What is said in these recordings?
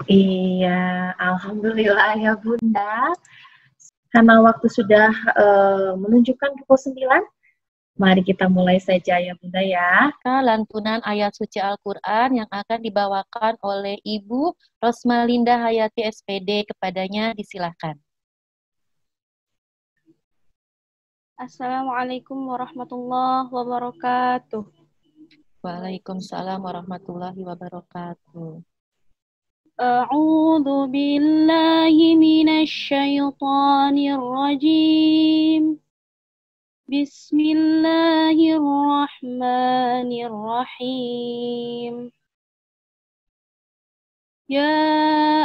Iya, alhamdulillah ya Bunda. Karena waktu sudah menunjukkan pukul 9, mari kita mulai saja ya Bunda ya. Lantunan ayat suci Al-Quran yang akan dibawakan oleh Ibu Rosmalinda Hayati SPD. Kepadanya disilahkan. Assalamualaikum warahmatullahi wabarakatuh. Waalaikumsalam warahmatullahi wabarakatuh. A'udzu billahi minasy syaithanir rajim. Bismillahirrahmanirrahim. Ya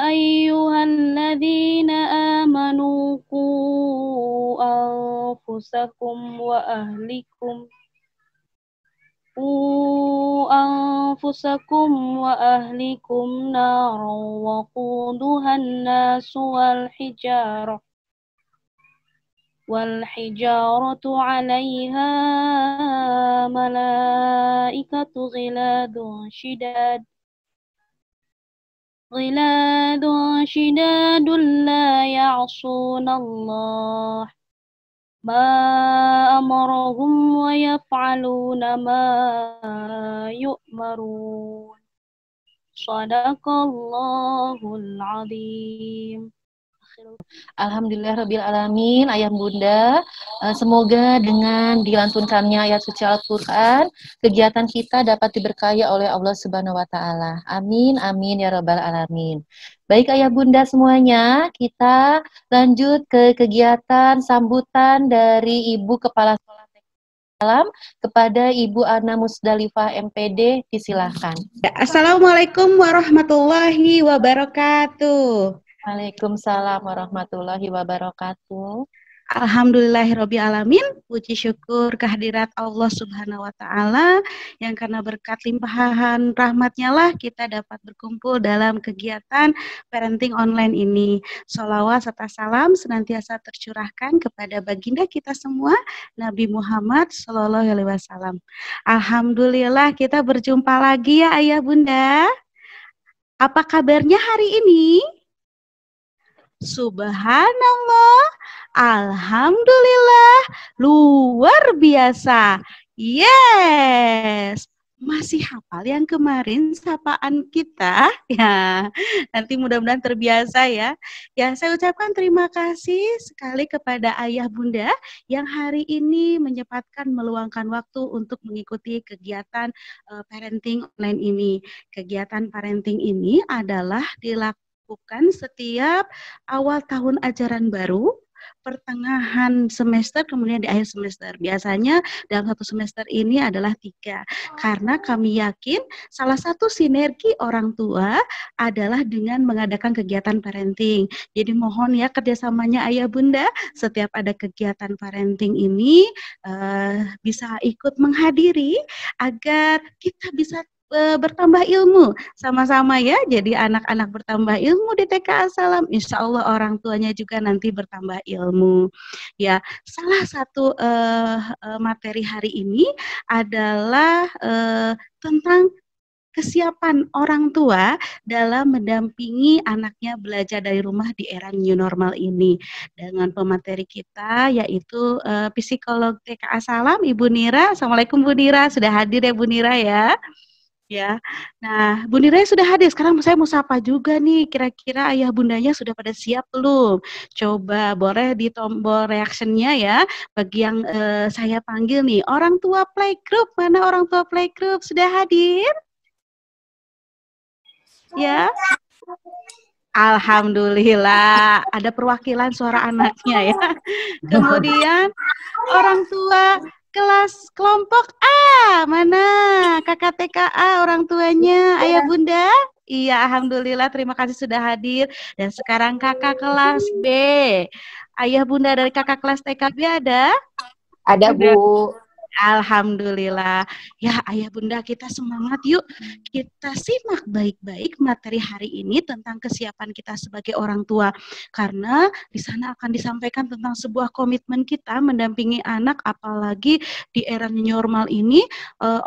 ayyuhalladzina amanu qu anfusakum wa ahlikum أنفسكم وأهلكم نارا وقودها الناس والحجارة عليها ملائكة غلاد شداد لا يعصون الله ما أمرهم ويفعلون ما يؤمرون صدق الله العظيم. Alhamdulillahirrabbilalamin, ayah bunda, semoga dengan dilantunkannya ayat suci Al-Quran, kegiatan kita dapat diberkahi oleh Allah Subhanahu wa Ta'ala. Amin, amin ya Rabbal alamin. Baik ayah bunda semuanya, kita lanjut ke kegiatan sambutan dari Ibu Kepala Sekolah Alam kepada Ibu Ana Musdalifah MPD, disilahkan. Assalamualaikum warahmatullahi wabarakatuh. Waalaikumsalam warahmatullahi wabarakatuh. Alhamdulillahirrabbilalamin, puji syukur kehadirat Allah Subhanahu wa Ta'ala yang karena berkat limpahan rahmatnya lah kita dapat berkumpul dalam kegiatan parenting online ini. Sholawat serta salam senantiasa tercurahkan kepada baginda kita semua, Nabi Muhammad Sallallahu Alaihi Wasallam. Alhamdulillah kita berjumpa lagi ya ayah bunda. Apa kabarnya hari ini? Subhanallah, alhamdulillah, luar biasa. Yes, masih hafal yang kemarin sapaan kita? Ya, nanti mudah-mudahan terbiasa ya. Ya, saya ucapkan terima kasih sekali kepada ayah bunda yang hari ini menyempatkan meluangkan waktu untuk mengikuti kegiatan parenting online ini. Kegiatan parenting ini adalah dilakukan setiap awal tahun ajaran baru, pertengahan semester, kemudian di akhir semester. Biasanya dalam satu semester ini adalah 3. Karena kami yakin salah satu sinergi orang tua adalah dengan mengadakan kegiatan parenting. Jadi mohon ya kerjasamanya ayah bunda, setiap ada kegiatan parenting ini bisa ikut menghadiri agar kita bisa bertambah ilmu sama-sama ya. Jadi anak-anak bertambah ilmu di TK As-Salam, insya Allah orang tuanya juga nanti bertambah ilmu. Ya, salah satu materi hari ini adalah tentang kesiapan orang tua dalam mendampingi anaknya belajar dari rumah di era new normal ini. Dengan pemateri kita yaitu psikolog TK As-Salam, Ibu Nira. Assalamualaikum Bu Nira, sudah hadir ya Bu Nira ya. Ya, nah Bu Nira sudah hadir. Sekarang saya mau sapa juga nih. Kira-kira ayah bundanya sudah pada siap belum? Coba boleh di tombol reaction-nya ya. Bagi yang saya panggil nih, orang tua playgroup. Mana orang tua playgroup sudah hadir? Ya. Alhamdulillah ada perwakilan suara anaknya ya. Kemudian orang tua kelas kelompok A, mana kakak TKA orang tuanya, ayah bunda? Iya, alhamdulillah terima kasih sudah hadir. Dan sekarang kakak kelas B, ayah bunda dari kakak kelas TKB ada? Ada Bu. Alhamdulillah. Ya, Ayah Bunda kita semangat yuk. Kita simak baik-baik materi hari ini tentang kesiapan kita sebagai orang tua. Karena di sana akan disampaikan tentang sebuah komitmen kita mendampingi anak, apalagi di era new normal ini,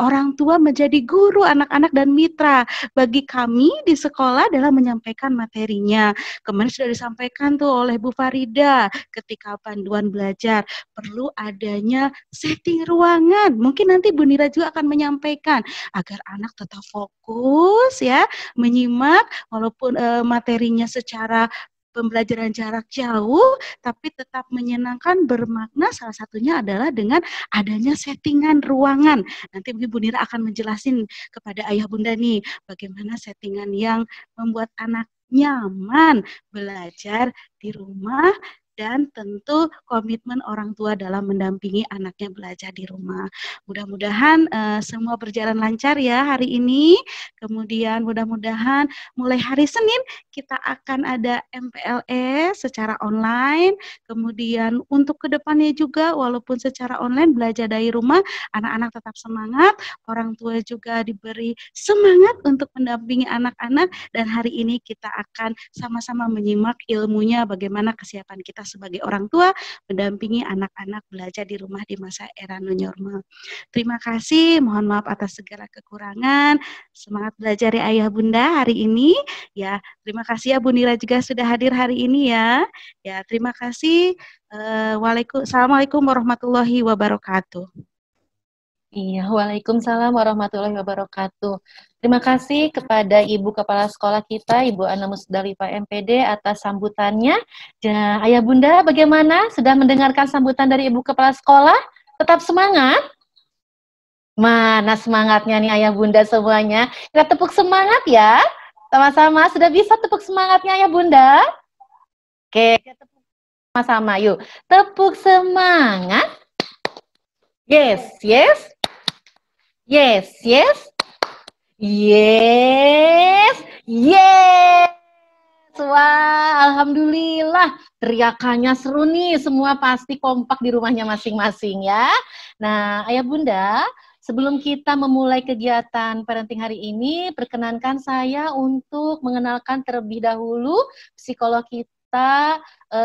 orang tua menjadi guru anak-anak dan mitra bagi kami di sekolah dalam menyampaikan materinya. Kemarin sudah disampaikan tuh oleh Bu Farida ketika panduan belajar perlu adanya setting ruangan. Mungkin nanti Bu Nira juga akan menyampaikan agar anak tetap fokus ya, menyimak walaupun materinya secara pembelajaran jarak jauh, tapi tetap menyenangkan, bermakna. Salah satunya adalah dengan adanya settingan ruangan. Nanti mungkin Bu Nira akan menjelasin kepada Ayah Bunda nih, bagaimana settingan yang membuat anak nyaman belajar di rumah, dan tentu komitmen orang tua dalam mendampingi anaknya belajar di rumah. Mudah-mudahan semua berjalan lancar ya hari ini. Kemudian mudah-mudahan mulai hari Senin kita akan ada MPLS secara online. Kemudian untuk kedepannya juga walaupun secara online belajar dari rumah, anak-anak tetap semangat, orang tua juga diberi semangat untuk mendampingi anak-anak, dan hari ini kita akan sama-sama menyimak ilmunya bagaimana kesiapan kita sebagai orang tua mendampingi anak-anak belajar di rumah di masa era new normal. Terima kasih, mohon maaf atas segala kekurangan. Semangat belajar ya Ayah Bunda hari ini. Ya, terima kasih ya Bu Nira juga sudah hadir hari ini ya. Ya, terima kasih. Assalamualaikum warahmatullahi wabarakatuh. Iya, waalaikumsalam warahmatullahi wabarakatuh. Terima kasih kepada Ibu Kepala Sekolah kita, Ibu Ana Musdalifah MPD atas sambutannya. Ya, Ayah Bunda bagaimana? Sudah mendengarkan sambutan dari Ibu Kepala Sekolah? Tetap semangat? Mana semangatnya nih Ayah Bunda semuanya? Kita tepuk semangat ya. Sama-sama, sudah bisa tepuk semangatnya Ayah Bunda? Oke, kita tepuk sama-sama yuk. Tepuk semangat. Yes, yes. Yes, yes. Yes, yes. Wah, alhamdulillah. Teriakannya seru nih. Semua pasti kompak di rumahnya masing-masing ya. Nah, Ayah Bunda, sebelum kita memulai kegiatan parenting hari ini, perkenankan saya untuk mengenalkan terlebih dahulu psikolog kita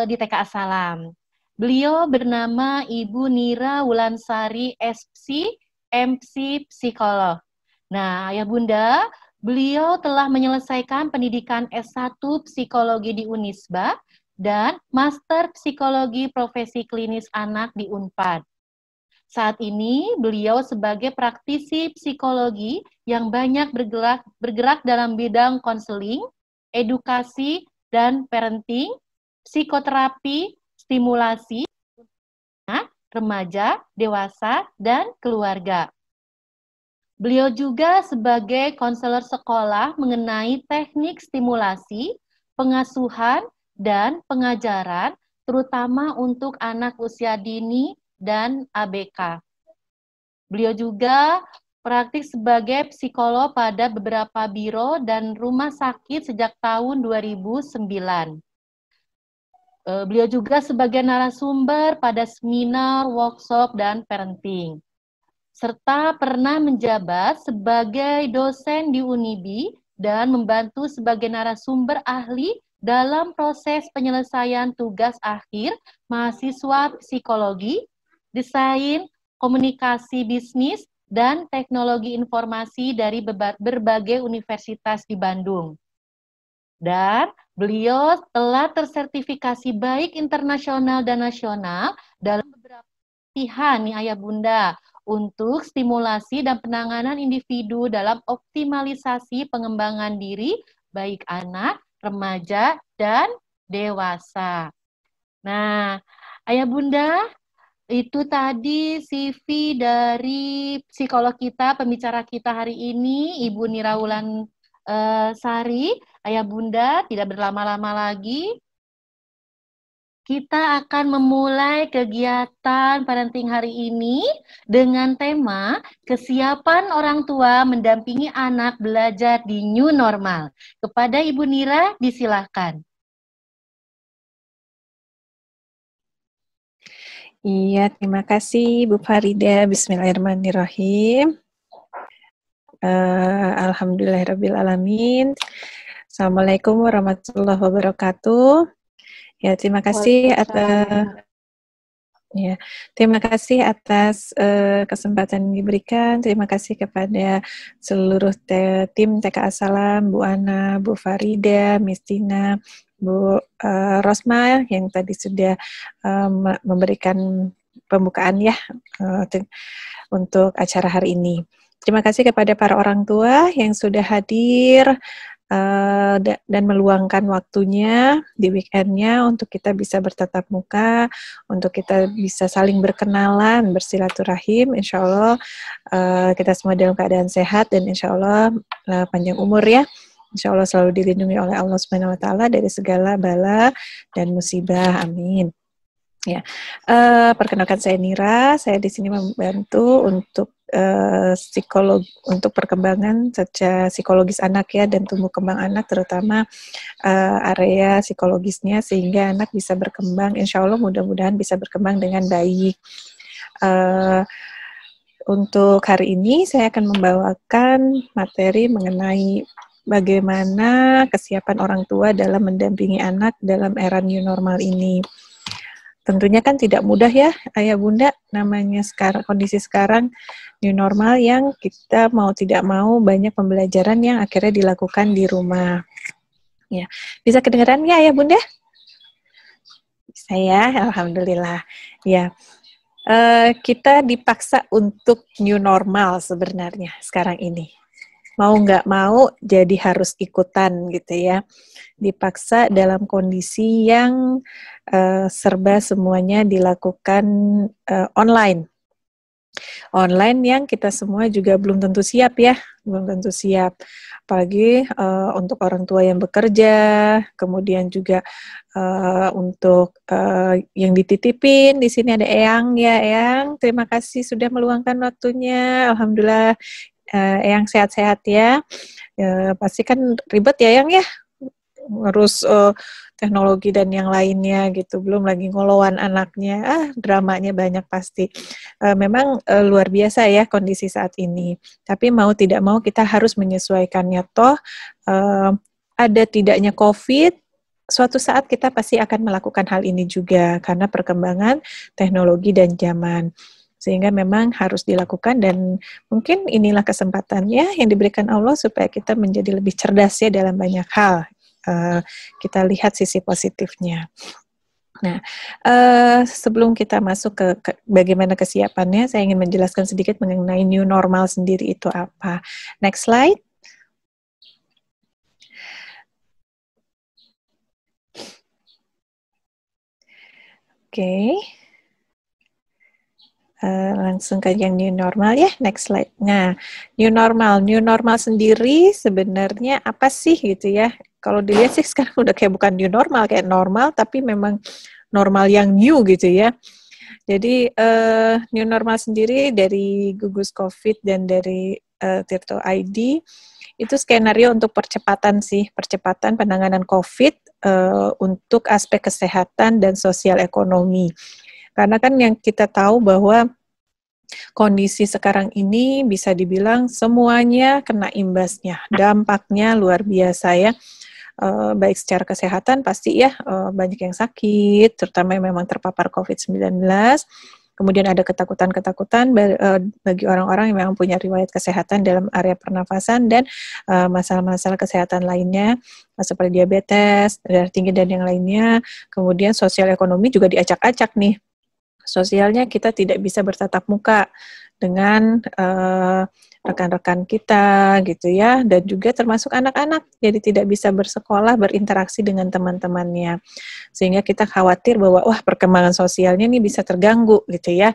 di TK As-Salam. Beliau bernama Ibu Nira Wulansari SP, MC Psikolog. Nah, Ayah Bunda, beliau telah menyelesaikan pendidikan S1 Psikologi di Unisba dan Master Psikologi Profesi Klinis Anak di Unpad. Saat ini, beliau sebagai praktisi psikologi yang banyak bergerak dalam bidang konseling, edukasi, dan parenting, psikoterapi, stimulasi, remaja, dewasa, dan keluarga. Beliau juga sebagai konselor sekolah mengenai teknik stimulasi, pengasuhan, dan pengajaran, terutama untuk anak usia dini dan ABK. Beliau juga praktik sebagai psikolog pada beberapa biro dan rumah sakit sejak tahun 2009. Beliau juga sebagai narasumber pada seminar, workshop, dan parenting. Serta pernah menjabat sebagai dosen di Unibi dan membantu sebagai narasumber ahli dalam proses penyelesaian tugas akhir mahasiswa psikologi, desain, komunikasi bisnis, dan teknologi informasi dari berbagai universitas di Bandung. Dan beliau telah tersertifikasi baik internasional dan nasional dalam beberapa pelatihan nih Ayah Bunda untuk stimulasi dan penanganan individu dalam optimalisasi pengembangan diri baik anak, remaja, dan dewasa. Nah, Ayah Bunda, itu tadi CV dari psikolog kita, pembicara kita hari ini, Ibu Nira Wulansari. Ayah Bunda, tidak berlama-lama lagi, kita akan memulai kegiatan parenting hari ini dengan tema kesiapan orang tua mendampingi anak belajar di new normal. Kepada Ibu Nira, disilahkan. Iya, terima kasih Bu Farida. Bismillahirrahmanirrahim. Alhamdulillahirrabbilalamin. Assalamualaikum warahmatullahi wabarakatuh. Ya, terima kasih atas kesempatan yang diberikan. Terima kasih kepada seluruh tim TKA Salam, Bu Ana, Bu Farida, Miss Tina, Bu Rosma yang tadi sudah memberikan pembukaan ya untuk acara hari ini. Terima kasih kepada para orang tua yang sudah hadir dan meluangkan waktunya di weekendnya untuk kita bisa bertatap muka, untuk kita bisa saling berkenalan, bersilaturahim. Insya Allah kita semua dalam keadaan sehat dan insya Allah panjang umur ya. Insya Allah selalu dilindungi oleh Allah Subhanahu Wa Taala dari segala bala dan musibah. Amin. Ya, perkenalkan saya Nira. Saya di sini membantu untuk untuk perkembangan secara psikologis anak ya dan tumbuh kembang anak, terutama area psikologisnya sehingga anak bisa berkembang. Insya Allah mudah-mudahan bisa berkembang dengan baik. Untuk hari ini saya akan membawakan materi mengenai bagaimana kesiapan orang tua dalam mendampingi anak dalam era new normal ini. Tentunya kan tidak mudah ya, Ayah Bunda, namanya sekarang kondisi sekarang new normal yang kita mau tidak mau banyak pembelajaran yang akhirnya dilakukan di rumah. Ya, bisa kedengaran ya Ayah Bunda? Bisa ya, alhamdulillah. Ya, kita dipaksa untuk new normal sebenarnya sekarang ini. Mau nggak mau jadi harus ikutan gitu ya. Dipaksa dalam kondisi yang serba semuanya dilakukan online. Online yang kita semua juga belum tentu siap ya, belum tentu siap. Apalagi untuk orang tua yang bekerja, kemudian juga untuk yang dititipin. Di sini ada Eyang ya, Eyang. Terima kasih sudah meluangkan waktunya. Alhamdulillah. Yang sehat-sehat ya. Pasti kan ribet ya yang ya ngurus teknologi dan yang lainnya gitu, belum lagi ngolowan anaknya, dramanya banyak pasti. Memang luar biasa ya kondisi saat ini, tapi mau tidak mau kita harus menyesuaikannya, toh ada tidaknya COVID, suatu saat kita pasti akan melakukan hal ini juga karena perkembangan teknologi dan zaman. Sehingga memang harus dilakukan dan mungkin inilah kesempatannya yang diberikan Allah supaya kita menjadi lebih cerdas ya dalam banyak hal. Kita lihat sisi positifnya. Nah, sebelum kita masuk ke bagaimana kesiapannya, saya ingin menjelaskan sedikit mengenai new normal sendiri itu apa. Next slide. Oke. Langsung ke yang new normal ya, next slide. Nah, new normal sendiri sebenarnya apa sih gitu ya? Kalau dilihat sih sekarang udah kayak bukan new normal, kayak normal tapi memang normal yang new gitu ya. Jadi new normal sendiri dari gugus COVID dan dari Tirto ID itu skenario untuk percepatan penanganan COVID untuk aspek kesehatan dan sosial ekonomi. Karena kan yang kita tahu bahwa kondisi sekarang ini bisa dibilang semuanya kena imbasnya, dampaknya luar biasa ya. Baik secara kesehatan pasti ya banyak yang sakit, terutama yang memang terpapar COVID-19. Kemudian ada ketakutan-ketakutan bagi orang-orang yang memang punya riwayat kesehatan dalam area pernafasan dan masalah-masalah kesehatan lainnya seperti diabetes, darah tinggi dan yang lainnya. Kemudian sosial ekonomi juga diacak-acak nih. Sosialnya kita tidak bisa bertatap muka dengan rekan-rekan kita gitu ya, dan juga termasuk anak-anak, jadi tidak bisa bersekolah, berinteraksi dengan teman-temannya, sehingga kita khawatir bahwa wah perkembangan sosialnya ini bisa terganggu gitu ya.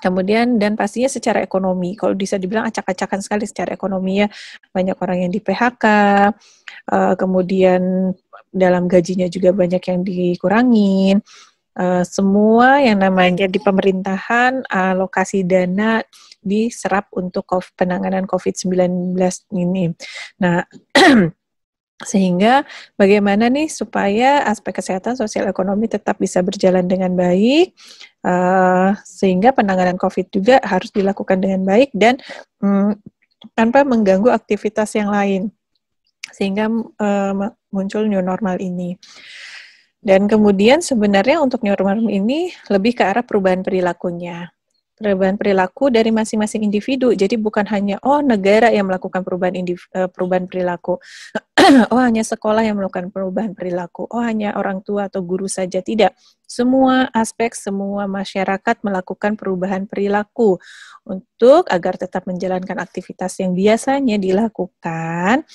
Kemudian dan pastinya secara ekonomi, kalau bisa dibilang acak-acakan sekali secara ekonomi ya, banyak orang yang di PHK, kemudian dalam gajinya juga banyak yang dikurangin. Semua yang namanya di pemerintahan alokasi dana diserap untuk penanganan COVID-19 ini. Nah, Sehingga bagaimana nih supaya aspek kesehatan sosial ekonomi tetap bisa berjalan dengan baik, sehingga penanganan COVID juga harus dilakukan dengan baik dan tanpa mengganggu aktivitas yang lain, sehingga muncul new normal ini. Dan kemudian sebenarnya untuk new normal ini lebih ke arah perubahan perilakunya. Perubahan perilaku dari masing-masing individu. Jadi bukan hanya negara yang melakukan perubahan perilaku. Hanya sekolah yang melakukan perubahan perilaku. Hanya orang tua atau guru saja. Tidak. Semua aspek, semua masyarakat melakukan perubahan perilaku untuk agar tetap menjalankan aktivitas yang biasanya dilakukan,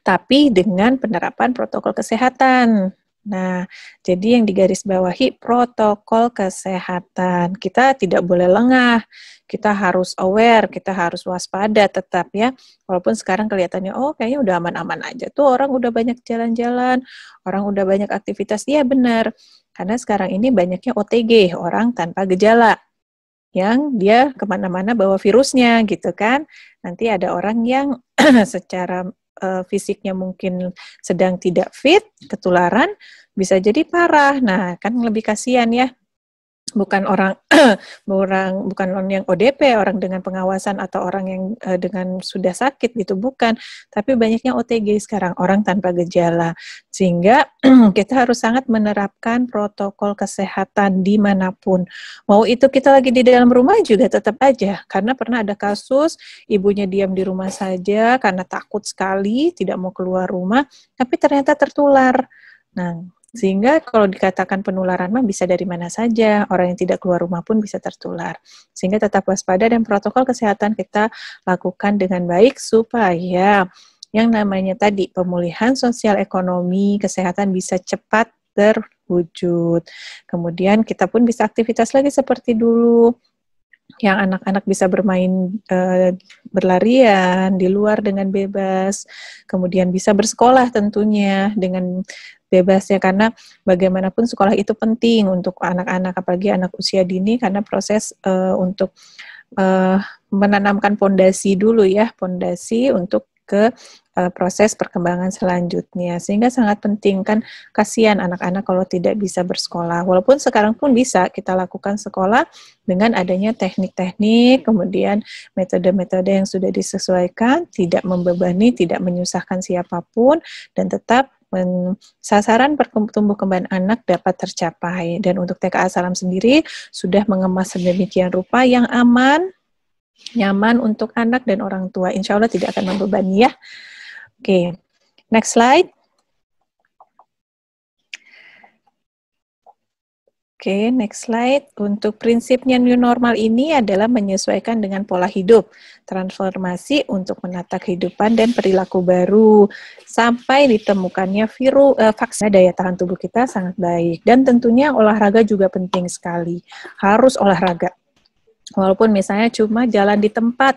tapi dengan penerapan protokol kesehatan. Nah, jadi yang digarisbawahi protokol kesehatan. Kita tidak boleh lengah, kita harus aware, kita harus waspada tetap ya. Walaupun sekarang kelihatannya, kayaknya udah aman-aman aja. Tuh orang udah banyak jalan-jalan, orang udah banyak aktivitas. Iya benar, karena sekarang ini banyaknya OTG, orang tanpa gejala. Yang dia kemana-mana bawa virusnya gitu kan. Nanti ada orang yang secara fisiknya mungkin sedang tidak fit, ketularan, bisa jadi parah. Nah, kan lebih kasihan ya. Bukan orang bukan orang yang ODP, orang dengan pengawasan atau orang yang dengan sudah sakit gitu, bukan. Tapi banyaknya OTG sekarang, orang tanpa gejala. Sehingga kita harus sangat menerapkan protokol kesehatan dimanapun. Mau itu kita lagi di dalam rumah juga tetap aja. Karena pernah ada kasus ibunya diam di rumah saja karena takut sekali, tidak mau keluar rumah, tapi ternyata tertular. Nah, sehingga kalau dikatakan penularan mah bisa dari mana saja, orang yang tidak keluar rumah pun bisa tertular. Sehingga tetap waspada dan protokol kesehatan kita lakukan dengan baik supaya yang namanya tadi pemulihan sosial ekonomi, kesehatan bisa cepat terwujud. Kemudian kita pun bisa aktivitas lagi seperti dulu. Yang anak-anak bisa bermain berlarian di luar dengan bebas, kemudian bisa bersekolah tentunya dengan bebas ya, karena bagaimanapun sekolah itu penting untuk anak-anak, apalagi anak usia dini, karena proses untuk menanamkan pondasi dulu ya, pondasi untuk ke proses perkembangan selanjutnya, sehingga sangat penting kan, kasihan anak-anak kalau tidak bisa bersekolah. Walaupun sekarang pun bisa kita lakukan sekolah dengan adanya teknik-teknik, kemudian metode-metode yang sudah disesuaikan, tidak membebani, tidak menyusahkan siapapun, dan tetap sasaran tumbuh kembang anak dapat tercapai. Dan untuk TKA Salam sendiri sudah mengemas sedemikian rupa yang aman, nyaman untuk anak dan orang tua. Insya Allah tidak akan membebani ya. Oke, next slide. Oke, next slide. Untuk prinsipnya new normal ini adalah menyesuaikan dengan pola hidup, transformasi untuk menata kehidupan dan perilaku baru, sampai ditemukannya vaksin. Daya tahan tubuh kita sangat baik. Dan tentunya olahraga juga penting sekali. Harus olahraga. Walaupun misalnya cuma jalan di tempat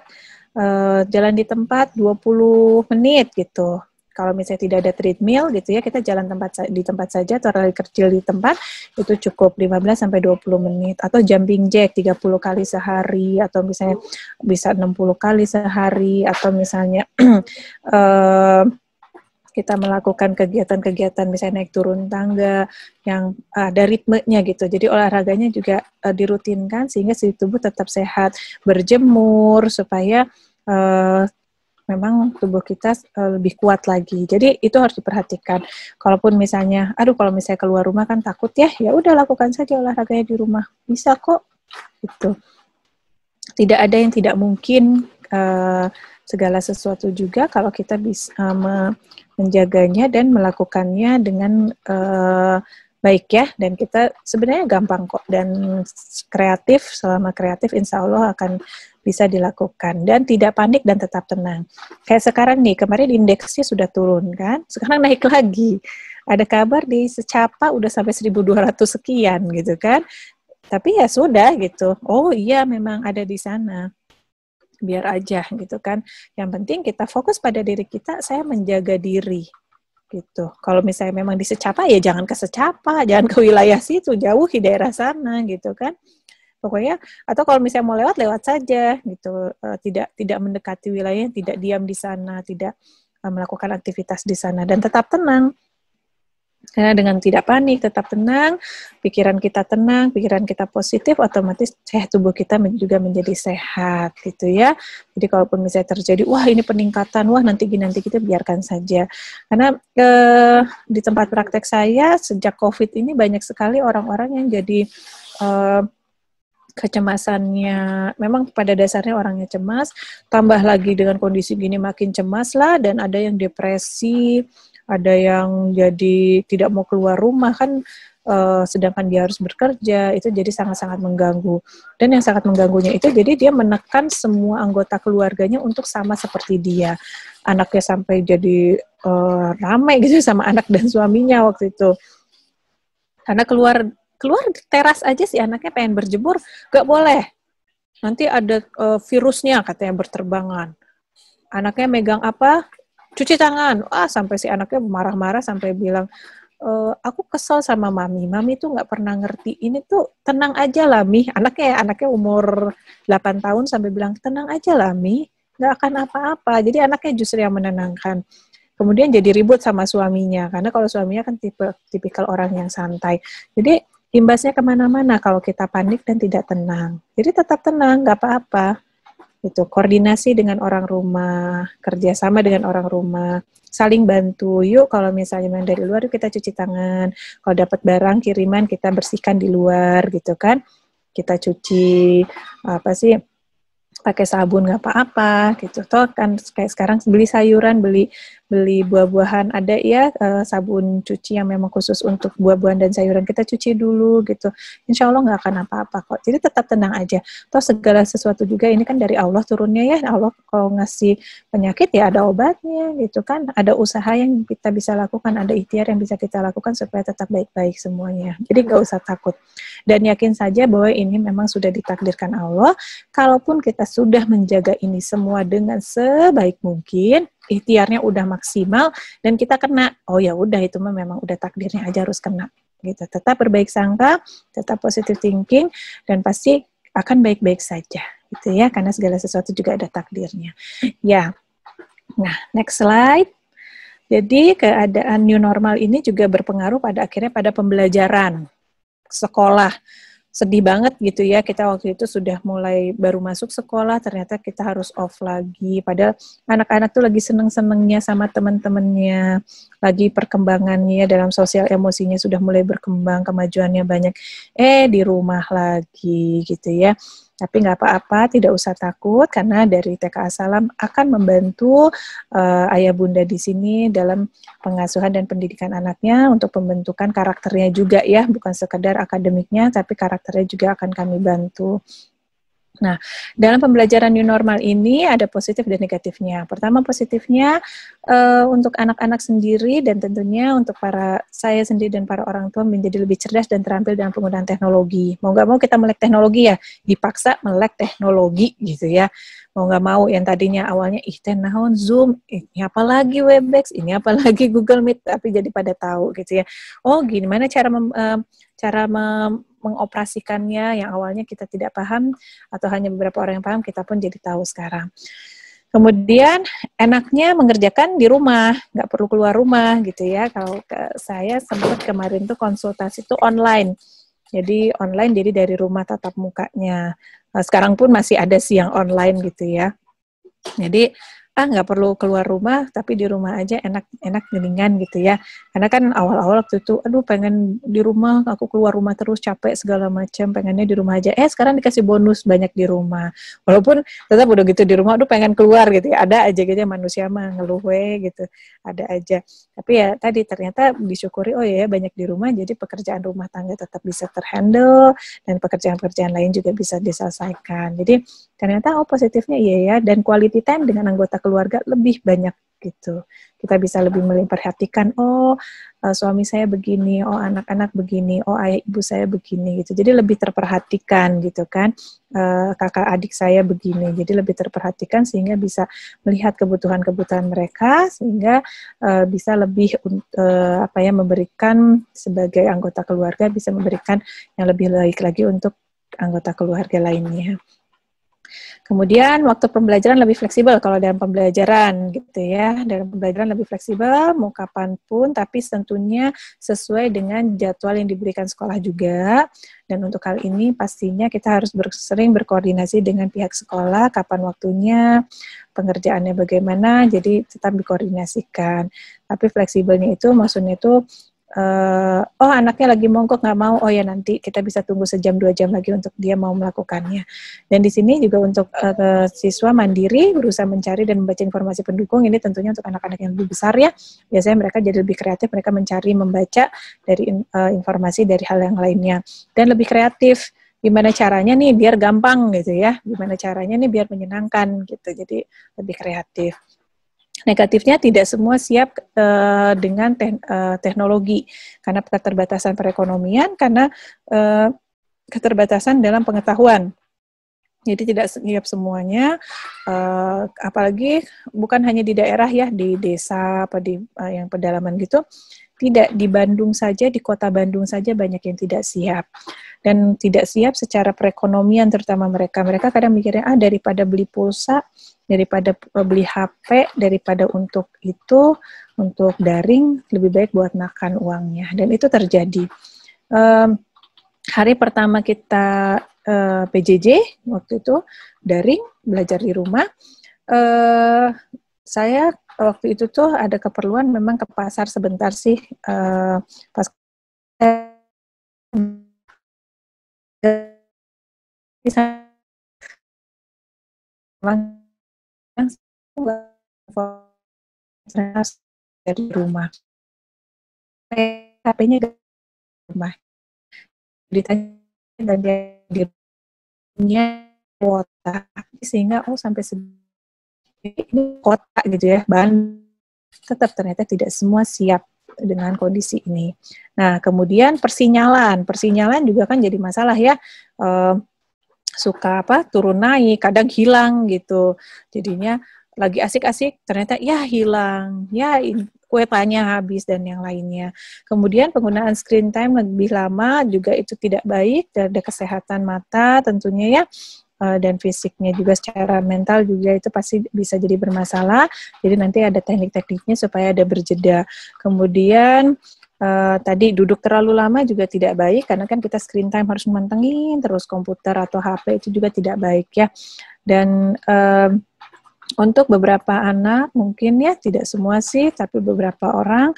20 menit gitu. Kalau misalnya tidak ada treadmill gitu ya, kita jalan di tempat saja atau lari kecil di tempat, itu cukup 15-20 menit. Atau jumping jack 30 kali sehari, atau misalnya bisa 60 kali sehari, atau misalnya kita melakukan kegiatan-kegiatan misalnya naik turun tangga yang ada ritmenya gitu. Jadi olahraganya juga dirutinkan sehingga si tubuh tetap sehat, berjemur supaya memang tubuh kita lebih kuat lagi. Jadi itu harus diperhatikan. Kalaupun misalnya, kalau misalnya keluar rumah kan takut ya udah lakukan saja olahraganya di rumah. Bisa kok. Gitu. Tidak ada yang tidak mungkin, segala sesuatu juga kalau kita bisa menjaganya dan melakukannya dengan baik ya. Dan kita sebenarnya gampang kok, dan kreatif, selama kreatif insya Allah akan bisa dilakukan, dan tidak panik dan tetap tenang. Kayak sekarang nih, kemarin indeksnya sudah turun kan, sekarang naik lagi. Ada kabar di Secapa udah sampai 1.200 sekian gitu kan. Tapi ya sudah gitu. Oh iya memang ada di sana. Biar aja gitu kan. Yang penting kita fokus pada diri kita, saya menjaga diri gitu. Kalau misalnya memang di Secapa ya jangan ke Secapa, jangan ke wilayah situ, jauhi daerah sana gitu kan. Pokoknya, atau kalau misalnya mau lewat saja gitu, tidak mendekati wilayah, tidak diam di sana, tidak melakukan aktivitas di sana dan tetap tenang. Karena dengan tidak panik, tetap tenang, pikiran kita tenang, pikiran kita positif, otomatis tubuh kita juga menjadi sehat, gitu ya. Jadi kalaupun misalnya terjadi, wah ini peningkatan, wah nanti kita biarkan saja. Karena di tempat praktek saya, sejak COVID ini banyak sekali orang-orang yang jadi kecemasannya, memang pada dasarnya orangnya cemas, tambah lagi dengan kondisi gini makin cemas lah, dan ada yang depresi, ada yang jadi tidak mau keluar rumah kan, sedangkan dia harus bekerja, itu jadi sangat-sangat mengganggu. Dan yang sangat mengganggunya itu, jadi dia menekan semua anggota keluarganya untuk sama seperti dia. Anaknya sampai jadi ramai gitu sama anak dan suaminya waktu itu. Karena keluar teras aja si anaknya pengen berjemur, gak boleh. Nanti ada virusnya katanya berterbangan. Anaknya megang apa? Cuci tangan. Sampai si anaknya marah-marah sampai bilang, aku kesel sama mami. Mami tuh nggak pernah ngerti. Ini tuh tenang aja lah, Mi. Anaknya umur 8 tahun sampai bilang, tenang aja lah, Mi. Nggak akan apa-apa. Jadi anaknya justru yang menenangkan. Kemudian jadi ribut sama suaminya. Karena kalau suaminya kan tipikal orang yang santai. Jadi imbasnya kemana-mana kalau kita panik dan tidak tenang. Jadi tetap tenang, nggak apa-apa. Itu koordinasi dengan orang rumah, kerjasama dengan orang rumah, saling bantu. Yuk kalau misalnya main dari luar, yuk kita cuci tangan. Kalau dapat barang kiriman kita bersihkan di luar gitu kan. Kita cuci pakai sabun nggak apa-apa gitu. Toh kan kayak sekarang beli sayuran, beli buah-buahan ada ya sabun cuci yang memang khusus untuk buah-buahan dan sayuran, kita cuci dulu gitu. Insya Allah nggak akan apa-apa kok. Jadi tetap tenang aja. Toh segala sesuatu juga ini kan dari Allah turunnya ya. Allah kalau ngasih penyakit ya ada obatnya gitu kan. Ada usaha yang kita bisa lakukan, ada ikhtiar yang bisa kita lakukan supaya tetap baik-baik semuanya. Jadi nggak usah takut. Dan yakin saja bahwa ini memang sudah ditakdirkan Allah. Kalaupun kita sudah menjaga ini semua dengan sebaik mungkin, ikhtiarnya udah maksimal dan kita kena, oh ya udah itu memang udah takdirnya aja harus kena gitu. Tetap berbaik sangka, tetap positive thinking dan pasti akan baik-baik saja gitu ya, karena segala sesuatu juga ada takdirnya. Ya. Nah, next slide. Jadi keadaan new normal ini juga berpengaruh pada akhirnya pada pembelajaran sekolah. Sedih banget gitu ya, kita waktu itu sudah mulai baru masuk sekolah, ternyata kita harus off lagi, padahal anak-anak tuh lagi seneng-senengnya sama teman-temannya, lagi perkembangannya dalam sosial emosinya sudah mulai berkembang, kemajuannya banyak, di rumah lagi gitu ya. Tapi nggak apa-apa, tidak usah takut, karena dari TK As-Salam akan membantu ayah bunda di sini dalam pengasuhan dan pendidikan anaknya untuk pembentukan karakternya juga ya, bukan sekedar akademiknya, tapi karakternya juga akan kami bantu. Nah, dalam pembelajaran new normal ini ada positif dan negatifnya. Pertama positifnya untuk anak-anak sendiri dan tentunya untuk saya sendiri dan para orang tua menjadi lebih cerdas dan terampil dalam penggunaan teknologi. Mau nggak mau kita melek teknologi ya, dipaksa melek teknologi gitu ya. Mau nggak mau yang tadinya awalnya naon Zoom, ini apalagi Webex, ini apalagi Google Meet, tapi jadi pada tahu gitu ya. Oh, gimana cara mengoperasikannya yang awalnya kita tidak paham atau hanya beberapa orang yang paham, kita pun jadi tahu sekarang. Kemudian enaknya mengerjakan di rumah, nggak perlu keluar rumah gitu ya. Kalau saya sempat kemarin tuh konsultasi tuh online. Jadi online, jadi dari rumah tatap mukanya. Sekarang pun masih ada sih yang online gitu ya. Jadi nggak perlu keluar rumah, tapi di rumah aja enak geningan gitu ya. Karena kan awal-awal waktu itu, aduh pengen di rumah, aku keluar rumah terus capek segala macam, pengennya di rumah aja. Sekarang dikasih bonus banyak di rumah. Walaupun tetap udah gitu di rumah, aduh pengen keluar gitu ya. Ada aja gitu ya, manusia mah ngeluh gitu, ada aja. Tapi ya tadi ternyata disyukuri, oh ya banyak di rumah, jadi pekerjaan rumah tangga tetap bisa terhandle dan pekerjaan-pekerjaan lain juga bisa diselesaikan. Jadi ternyata positifnya iya ya, dan quality time dengan anggota keluarga lebih banyak gitu. Kita bisa lebih memperhatikan, suami saya begini, anak-anak begini, ayah ibu saya begini gitu. Jadi lebih terperhatikan gitu kan. Kakak adik saya begini. Jadi lebih terperhatikan sehingga bisa melihat kebutuhan-kebutuhan mereka, sehingga bisa lebih memberikan sebagai anggota keluarga, bisa memberikan yang lebih baik lagi untuk anggota keluarga lainnya. Kemudian waktu pembelajaran lebih fleksibel kalau dalam pembelajaran gitu ya. Dalam pembelajaran lebih fleksibel mau kapanpun, tapi tentunya sesuai dengan jadwal yang diberikan sekolah juga. Dan untuk hal ini pastinya kita harus sering berkoordinasi dengan pihak sekolah, kapan waktunya, pengerjaannya bagaimana, jadi tetap dikoordinasikan. Tapi fleksibelnya itu maksudnya itu oh anaknya lagi mogok nggak mau, oh ya nanti kita bisa tunggu sejam 2 jam lagi untuk dia mau melakukannya. Dan di sini juga untuk siswa mandiri berusaha mencari dan membaca informasi pendukung, ini tentunya untuk anak-anak yang lebih besar ya, biasanya mereka jadi lebih kreatif, mereka mencari membaca dari informasi dari hal yang lainnya, dan lebih kreatif. Gimana caranya nih biar gampang gitu ya, gimana caranya nih biar menyenangkan gitu, jadi lebih kreatif. Negatifnya tidak semua siap dengan teknologi karena keterbatasan perekonomian, karena keterbatasan dalam pengetahuan. Jadi tidak siap semuanya, apalagi bukan hanya di daerah ya, di desa apa di yang pedalaman gitu. Tidak, di Bandung saja, di kota Bandung saja banyak yang tidak siap. Dan tidak siap secara perekonomian terutama mereka. Mereka kadang mikirnya, daripada beli pulsa, daripada beli HP, daripada untuk itu, untuk daring, lebih baik buat makan uangnya. Dan itu terjadi. Hari pertama kita PJJ, waktu itu daring, belajar di rumah, saya waktu itu tuh ada keperluan memang ke pasar sebentar sih, pas dari rumah, HP-nya di rumah, ditanya dan dia punya kuota, sehingga sampai ini kota gitu ya, tetap ternyata tidak semua siap dengan kondisi ini. Nah, kemudian persinyalan juga kan jadi masalah ya, suka turun naik, kadang hilang gitu, jadinya lagi asik-asik ternyata ya hilang, ya kuotanya habis dan yang lainnya. Kemudian penggunaan screen time lebih lama juga itu tidak baik, ada kesehatan mata tentunya ya, dan fisiknya juga, secara mental juga itu pasti bisa jadi bermasalah. Jadi nanti ada teknik-tekniknya supaya ada berjeda. Kemudian tadi duduk terlalu lama juga tidak baik, karena kan kita screen time harus mantengin terus komputer atau HP, itu juga tidak baik ya. Dan untuk beberapa anak mungkin ya, tidak semua sih, tapi beberapa orang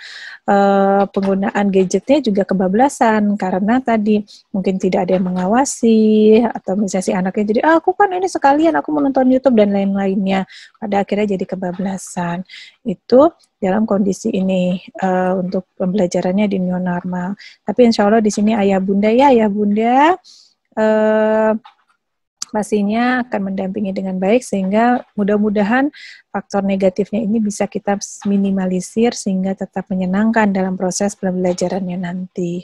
penggunaan gadgetnya juga kebablasan karena tadi mungkin tidak ada yang mengawasi, atau misalnya si anaknya jadi aku kan ini sekalian aku menonton YouTube dan lain-lainnya, pada akhirnya jadi kebablasan. Itu dalam kondisi ini untuk pembelajarannya di new normal. Tapi insya Allah di sini ayah bunda pastinya akan mendampingi dengan baik, sehingga mudah-mudahan faktor negatifnya ini bisa kita minimalisir sehingga tetap menyenangkan dalam proses pembelajarannya nanti.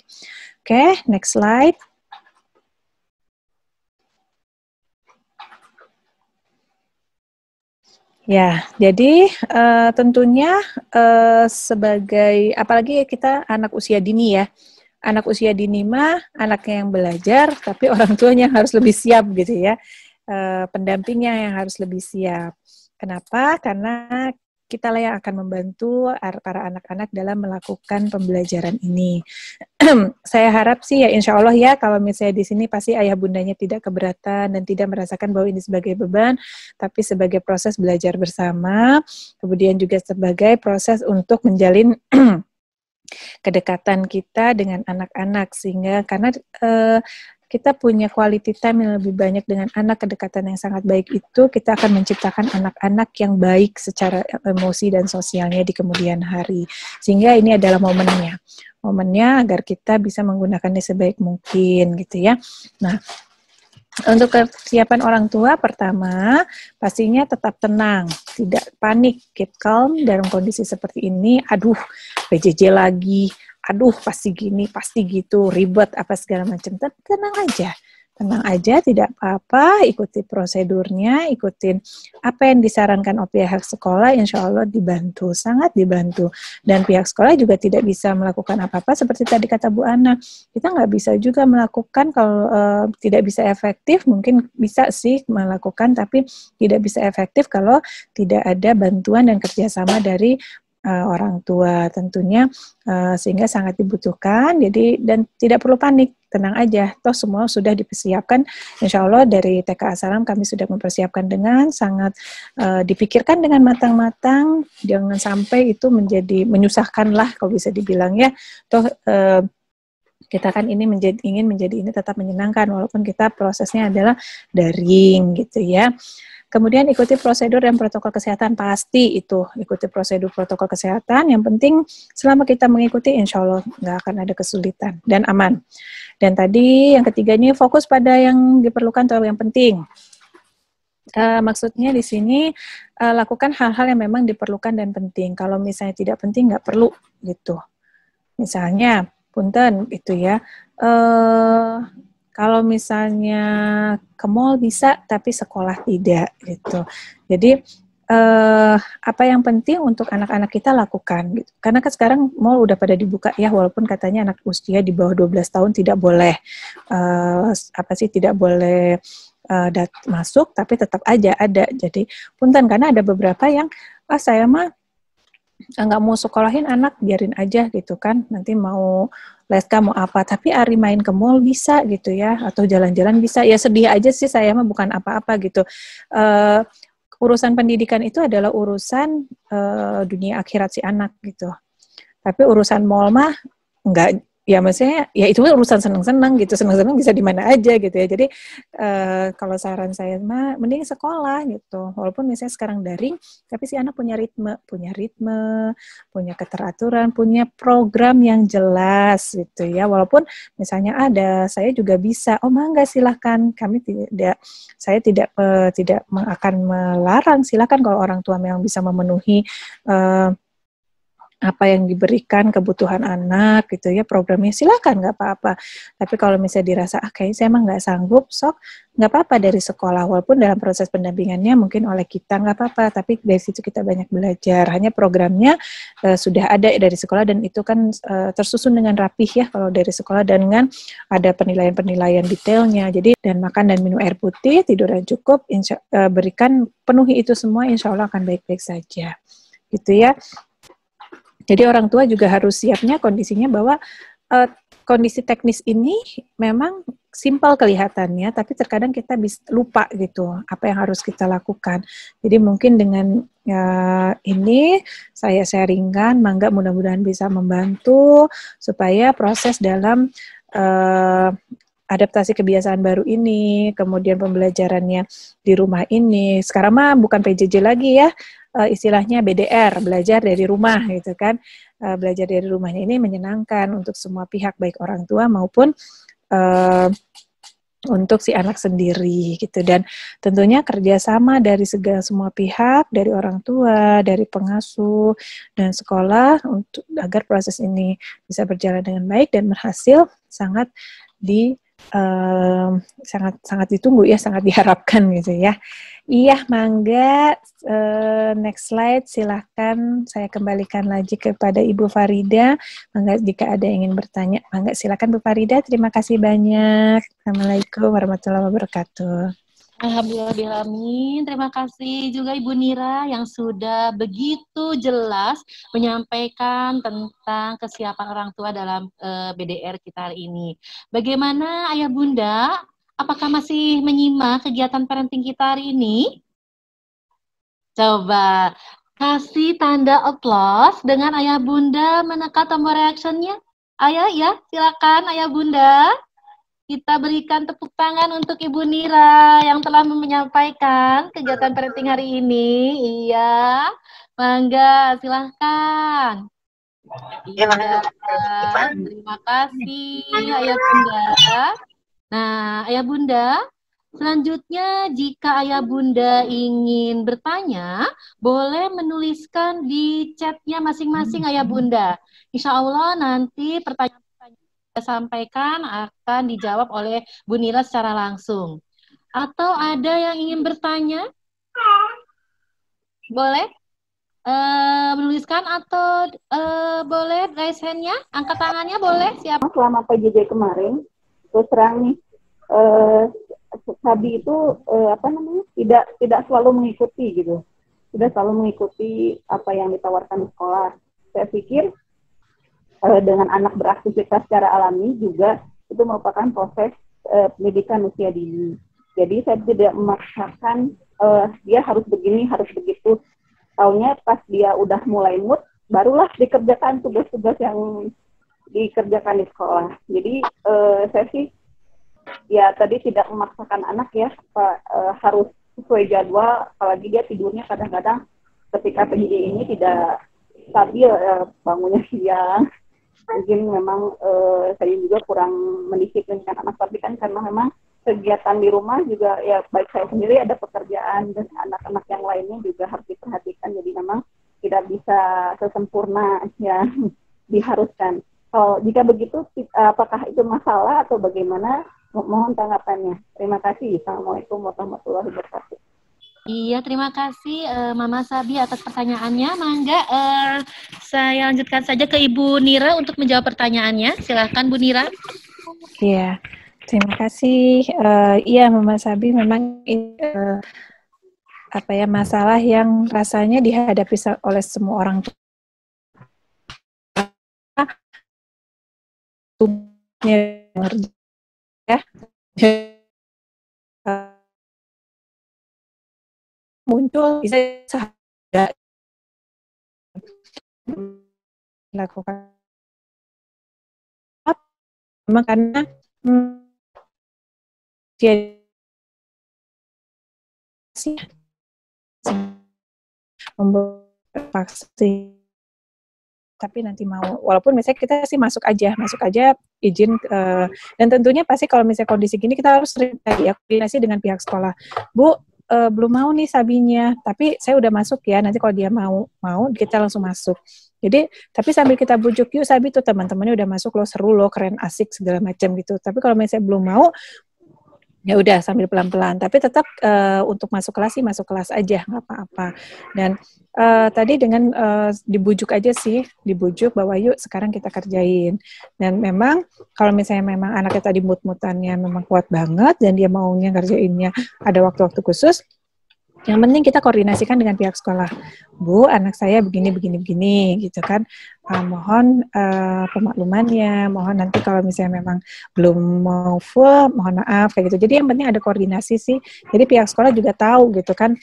Oke, next slide. Ya, jadi tentunya sebagai, apalagi kita anak usia dini ya, anak usia dini mah anaknya yang belajar, tapi orang tuanya harus lebih siap gitu ya, pendampingnya yang harus lebih siap. Kenapa? Karena kita lah yang akan membantu para anak-anak dalam melakukan pembelajaran ini. Saya harap sih ya, insya Allah ya, kalau misalnya di sini pasti ayah bundanya tidak keberatan dan tidak merasakan bahwa ini sebagai beban, tapi sebagai proses belajar bersama, kemudian juga sebagai proses untuk menjalin kedekatan kita dengan anak-anak, sehingga karena kita punya quality time yang lebih banyak dengan anak, kedekatan yang sangat baik itu, kita akan menciptakan anak-anak yang baik secara emosi dan sosialnya di kemudian hari. Sehingga ini adalah momennya agar kita bisa menggunakannya sebaik mungkin gitu ya. Nah, untuk kesiapan orang tua, pertama pastinya tetap tenang, tidak panik, keep calm dalam kondisi seperti ini. Aduh, PJJ lagi, aduh pasti gini, pasti gitu, ribet apa segala macam. Tenang aja, tenang aja, tidak apa-apa, ikuti prosedurnya, ikutin apa yang disarankan oleh pihak sekolah, insya Allah dibantu, sangat dibantu. Dan pihak sekolah juga tidak bisa melakukan apa-apa, seperti tadi kata Bu Ana, kita nggak bisa juga melakukan kalau tidak bisa efektif, mungkin bisa sih melakukan, tapi tidak bisa efektif kalau tidak ada bantuan dan kerjasama dari orang tua tentunya, sehingga sangat dibutuhkan. Jadi dan tidak perlu panik, tenang aja, toh semua sudah dipersiapkan. Insya Allah dari TK As-Salam kami sudah mempersiapkan dengan sangat dipikirkan dengan matang-matang, jangan sampai itu menjadi menyusahkan lah kalau bisa dibilang ya. Toh kita kan ini ingin menjadi ini tetap menyenangkan walaupun kita prosesnya adalah daring gitu ya. Kemudian ikuti prosedur dan protokol kesehatan, pasti itu ikuti prosedur protokol kesehatan. Yang penting selama kita mengikuti, insya Allah nggak akan ada kesulitan dan aman. Dan tadi yang ketiga ini fokus pada yang diperlukan atau yang penting. Maksudnya di sini lakukan hal-hal yang memang diperlukan dan penting. Kalau misalnya tidak penting nggak perlu gitu. Misalnya, punten itu ya. Kalau misalnya ke mall bisa, tapi sekolah tidak gitu. Jadi apa yang penting untuk anak-anak kita lakukan gitu. Karena kan sekarang mall udah pada dibuka ya, walaupun katanya anak usia di bawah 12 tahun tidak boleh tidak boleh masuk, tapi tetap aja ada. Jadi punten, karena ada beberapa yang saya mah nggak mau sekolahin anak, biarin aja gitu kan, nanti mau les mau apa, tapi Ari main ke mall bisa gitu ya, atau jalan-jalan bisa, ya sedih aja sih saya mah, bukan apa-apa gitu. Urusan pendidikan itu adalah urusan dunia akhirat si anak gitu, tapi urusan mall mah enggak, ya maksudnya ya itu urusan seneng-seneng gitu, seneng-seneng bisa di mana aja gitu ya. Jadi kalau saran saya mah mending sekolah gitu, walaupun misalnya sekarang daring, tapi si anak punya ritme, punya keteraturan, punya program yang jelas gitu ya. Walaupun misalnya saya juga bisa, oh mangga silahkan, saya tidak akan melarang, silahkan kalau orang tua memang bisa memenuhi apa yang diberikan kebutuhan anak gitu ya, programnya silakan, nggak apa-apa. Tapi kalau misalnya dirasa kayaknya saya emang nggak sanggup, sok nggak apa-apa dari sekolah, walaupun dalam proses pendampingannya mungkin oleh kita nggak apa-apa, tapi dari situ kita banyak belajar. Hanya programnya sudah ada dari sekolah, dan itu kan tersusun dengan rapih ya kalau dari sekolah, dan dengan ada penilaian-penilaian detailnya. Jadi dan makan dan minum air putih, tidur yang cukup, berikan penuhi itu semua, insya Allah akan baik-baik saja gitu ya. Jadi orang tua juga harus siapnya kondisinya bahwa kondisi teknis ini memang simpel kelihatannya, tapi terkadang kita bisa lupa gitu apa yang harus kita lakukan. Jadi mungkin dengan ini saya sharingkan, mangga mudah-mudahan bisa membantu supaya proses dalam adaptasi kebiasaan baru ini, kemudian pembelajarannya di rumah ini. Sekarang mah bukan PJJ lagi ya, istilahnya BDR, belajar dari rumah gitu kan. Belajar dari rumahnya ini menyenangkan untuk semua pihak, baik orang tua maupun untuk si anak sendiri gitu. Dan tentunya kerjasama dari semua pihak, dari orang tua, dari pengasuh dan sekolah, untuk agar proses ini bisa berjalan dengan baik dan berhasil, sangat sangat ditunggu ya, sangat diharapkan gitu ya. Iya, mangga next slide, silahkan saya kembalikan lagi kepada Ibu Farida. Mangga jika ada yang ingin bertanya, mangga silakan Bu Farida. Terima kasih banyak. Assalamualaikum warahmatullahi wabarakatuh. Alhamdulillah, terima kasih juga Ibu Nira yang sudah begitu jelas menyampaikan tentang kesiapan orang tua dalam BDR kita hari ini. Bagaimana Ayah Bunda? Apakah masih menyimak kegiatan parenting kita hari ini? Coba kasih tanda applause dengan Ayah Bunda menekan tombol reaction-nya. Ayah ya, silakan Ayah Bunda. Kita berikan tepuk tangan untuk Ibu Nira yang telah menyampaikan kegiatan parenting hari ini. Iya, mangga, silahkan. Iya, terima kasih Ayah Bunda. Nah, Ayah Bunda, selanjutnya jika Ayah Bunda ingin bertanya, boleh menuliskan di chatnya masing-masing Ayah Bunda. Insya Allah nanti pertanyaan saya sampaikan akan dijawab oleh Bu Nira secara langsung. Atau ada yang ingin bertanya? Boleh? Menuliskan atau boleh raise hand-nya? Angkat tangannya boleh? Siapa? Selama PJJ kemarin, terus terang nih, Sabi itu tidak selalu mengikuti gitu, tidak selalu mengikuti apa yang ditawarkan di sekolah. Saya pikir dengan anak beraktivitas secara alami juga itu merupakan proses pendidikan usia dini. Jadi saya tidak memaksakan dia harus begini, harus begitu. Taunya pas dia udah mulai mood, barulah dikerjakan tugas-tugas yang dikerjakan di sekolah. Jadi saya sih ya tadi tidak memaksakan anak ya, harus sesuai jadwal, apalagi dia tidurnya kadang-kadang ketika PJJ ini tidak stabil, bangunnya siang. Mungkin memang saya juga kurang mendisiplinkan anak, tapi kan karena memang kegiatan di rumah juga ya, baik saya sendiri ada pekerjaan dan anak-anak yang lainnya juga harus diperhatikan, jadi memang tidak bisa sesempurna yang diharuskan. Jika begitu, apakah itu masalah atau bagaimana? Mohon tanggapannya. Terima kasih. Assalamualaikum warahmatullahi wabarakatuh. Iya, terima kasih Mama Sabi atas pertanyaannya. Mangga saya lanjutkan saja ke Ibu Nira untuk menjawab pertanyaannya. Silakan Bu Nira. Iya, terima kasih. Iya, Mama Sabi, memang ini masalah yang rasanya dihadapi oleh semua orang tua. Muncul bisa saja dilakukan memang karena dia membuat vaksin, tapi nanti mau, walaupun misalnya kita sih masuk aja izin, dan tentunya pasti kalau misalnya kondisi gini kita harus koordinasi dengan pihak sekolah. Bu, belum mau nih Sabinya, tapi saya udah masuk ya, nanti kalau dia mau kita langsung masuk. Jadi, tapi sambil kita bujuk, yuk Sabi tuh teman-temannya udah masuk loh, seru loh, keren, asik segala macam gitu. Tapi kalau misalnya belum mau, ya udah sambil pelan-pelan. Tapi tetap untuk masuk kelas sih masuk kelas aja, nggak apa-apa. Dan tadi dengan dibujuk aja sih, dibujuk bahwa yuk sekarang kita kerjain. Dan memang kalau misalnya memang anaknya tadi mood-moodannya memang kuat banget dan dia maunya ngerjainnya ada waktu-waktu khusus, yang penting kita koordinasikan dengan pihak sekolah. Bu, anak saya begini gitu kan. Mohon pemaklumannya, mohon nanti kalau misalnya memang belum mau full, mohon maaf kayak gitu. Jadi yang penting ada koordinasi sih. Jadi pihak sekolah juga tahu gitu kan.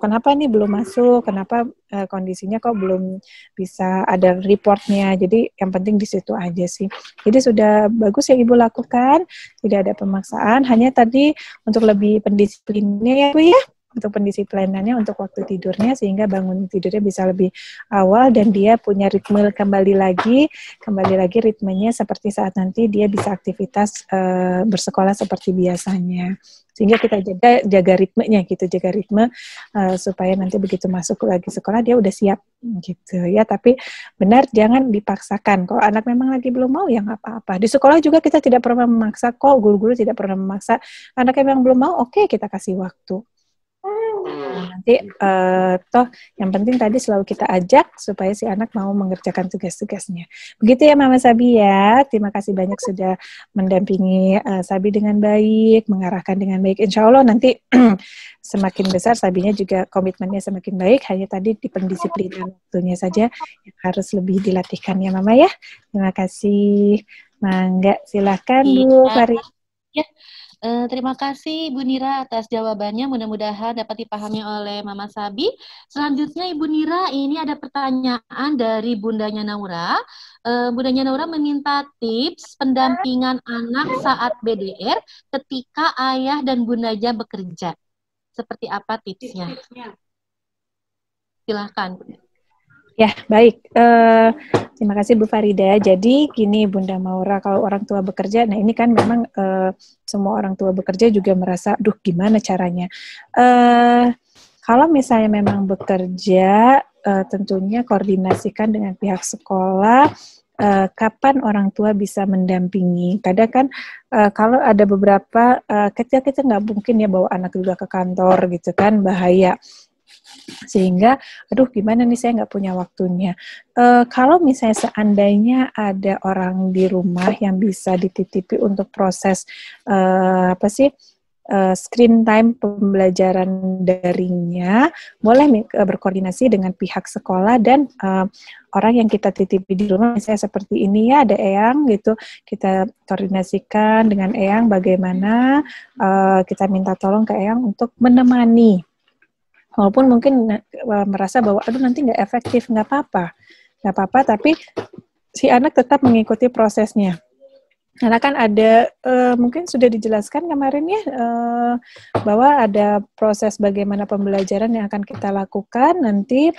Kenapa nih belum masuk? Kenapa kondisinya kok belum bisa ada reportnya? Jadi yang penting di situ aja sih. Jadi sudah bagus yang Ibu lakukan. Tidak ada pemaksaan. Hanya tadi untuk lebih pendisiplinnya ya Bu ya. Untuk pendisiplinannya, untuk waktu tidurnya, sehingga bangun tidurnya bisa lebih awal dan dia punya ritme kembali lagi ritmenya seperti saat nanti dia bisa aktivitas bersekolah seperti biasanya. Sehingga kita jaga ritmenya gitu, supaya nanti begitu masuk lagi sekolah dia udah siap gitu ya. Tapi benar jangan dipaksakan. Kalau anak memang lagi belum mau ya nggak apa-apa. Di sekolah juga kita tidak pernah memaksa kok, guru-guru tidak pernah memaksa. Anak yang memang belum mau, oke, kita kasih waktu. Nanti toh yang penting tadi selalu kita ajak supaya si anak mau mengerjakan tugas-tugasnya. Begitu ya Mama Sabi ya. Terima kasih banyak sudah mendampingi Sabi dengan baik, mengarahkan dengan baik. Insya Allah nanti semakin besar Sabinya juga komitmennya semakin baik. Hanya tadi di pendisiplinan waktunya saja yang harus lebih dilatihkan ya Mama ya. Terima kasih. Mangga silakan Bu Farid. Ya. Terima kasih Bu Nira atas jawabannya, mudah-mudahan dapat dipahami oleh Mama Sabi. Selanjutnya Ibu Nira, ini ada pertanyaan dari Bundanya Naura. Bundanya Naura meminta tips pendampingan anak saat BDR ketika ayah dan bundanya bekerja. Seperti apa tipsnya? Silahkan. Ya, baik. Terima kasih Bu Farida. Jadi gini Bunda Maura, kalau orang tua bekerja, nah ini kan memang semua orang tua bekerja juga merasa, duh gimana caranya. Kalau misalnya memang bekerja, tentunya koordinasikan dengan pihak sekolah, kapan orang tua bisa mendampingi. Kadang kan kalau ada beberapa kita nggak mungkin ya bawa anak juga ke kantor gitu kan, bahaya. Sehingga, aduh gimana nih saya nggak punya waktunya. Kalau misalnya seandainya ada orang di rumah yang bisa dititipi untuk proses screen time pembelajaran daringnya, boleh berkoordinasi dengan pihak sekolah dan orang yang kita titipi di rumah, misalnya seperti ini ya, ada Eyang gitu, kita koordinasikan dengan Eyang bagaimana kita minta tolong ke Eyang untuk menemani. Walaupun mungkin merasa bahwa aduh nanti nggak efektif, nggak apa-apa, tapi si anak tetap mengikuti prosesnya. Karena kan ada, mungkin sudah dijelaskan kemarin ya, bahwa ada proses bagaimana pembelajaran yang akan kita lakukan nanti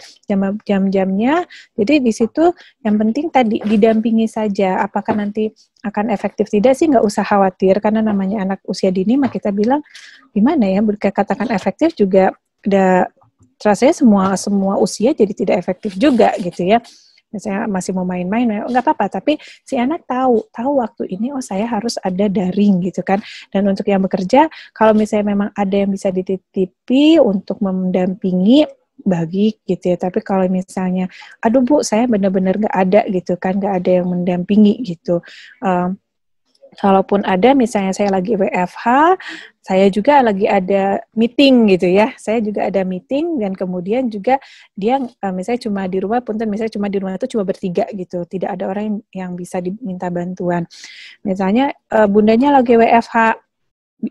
jam-jamnya. Jadi di situ yang penting tadi didampingi saja. Apakah nanti akan efektif tidak sih nggak usah khawatir, karena namanya anak usia dini mah kita bilang gimana ya, katakan efektif juga udah rasanya semua usia jadi tidak efektif juga gitu ya. Misalnya masih mau main-main, nggak apa-apa, tapi si anak tahu waktu ini, oh saya harus ada daring gitu kan. Dan untuk yang bekerja, kalau misalnya memang ada yang bisa dititipi untuk mendampingi, bagi gitu ya. Tapi kalau misalnya, aduh Bu, saya benar-benar nggak ada gitu kan, nggak ada yang mendampingi gitu. Kalaupun ada, misalnya saya lagi WFH, saya juga lagi ada meeting gitu ya. Saya juga ada meeting dan kemudian juga dia misalnya cuma di rumah, misalnya cuma di rumah itu cuma bertiga gitu. Tidak ada orang yang bisa diminta bantuan. Misalnya bundanya lagi WFH,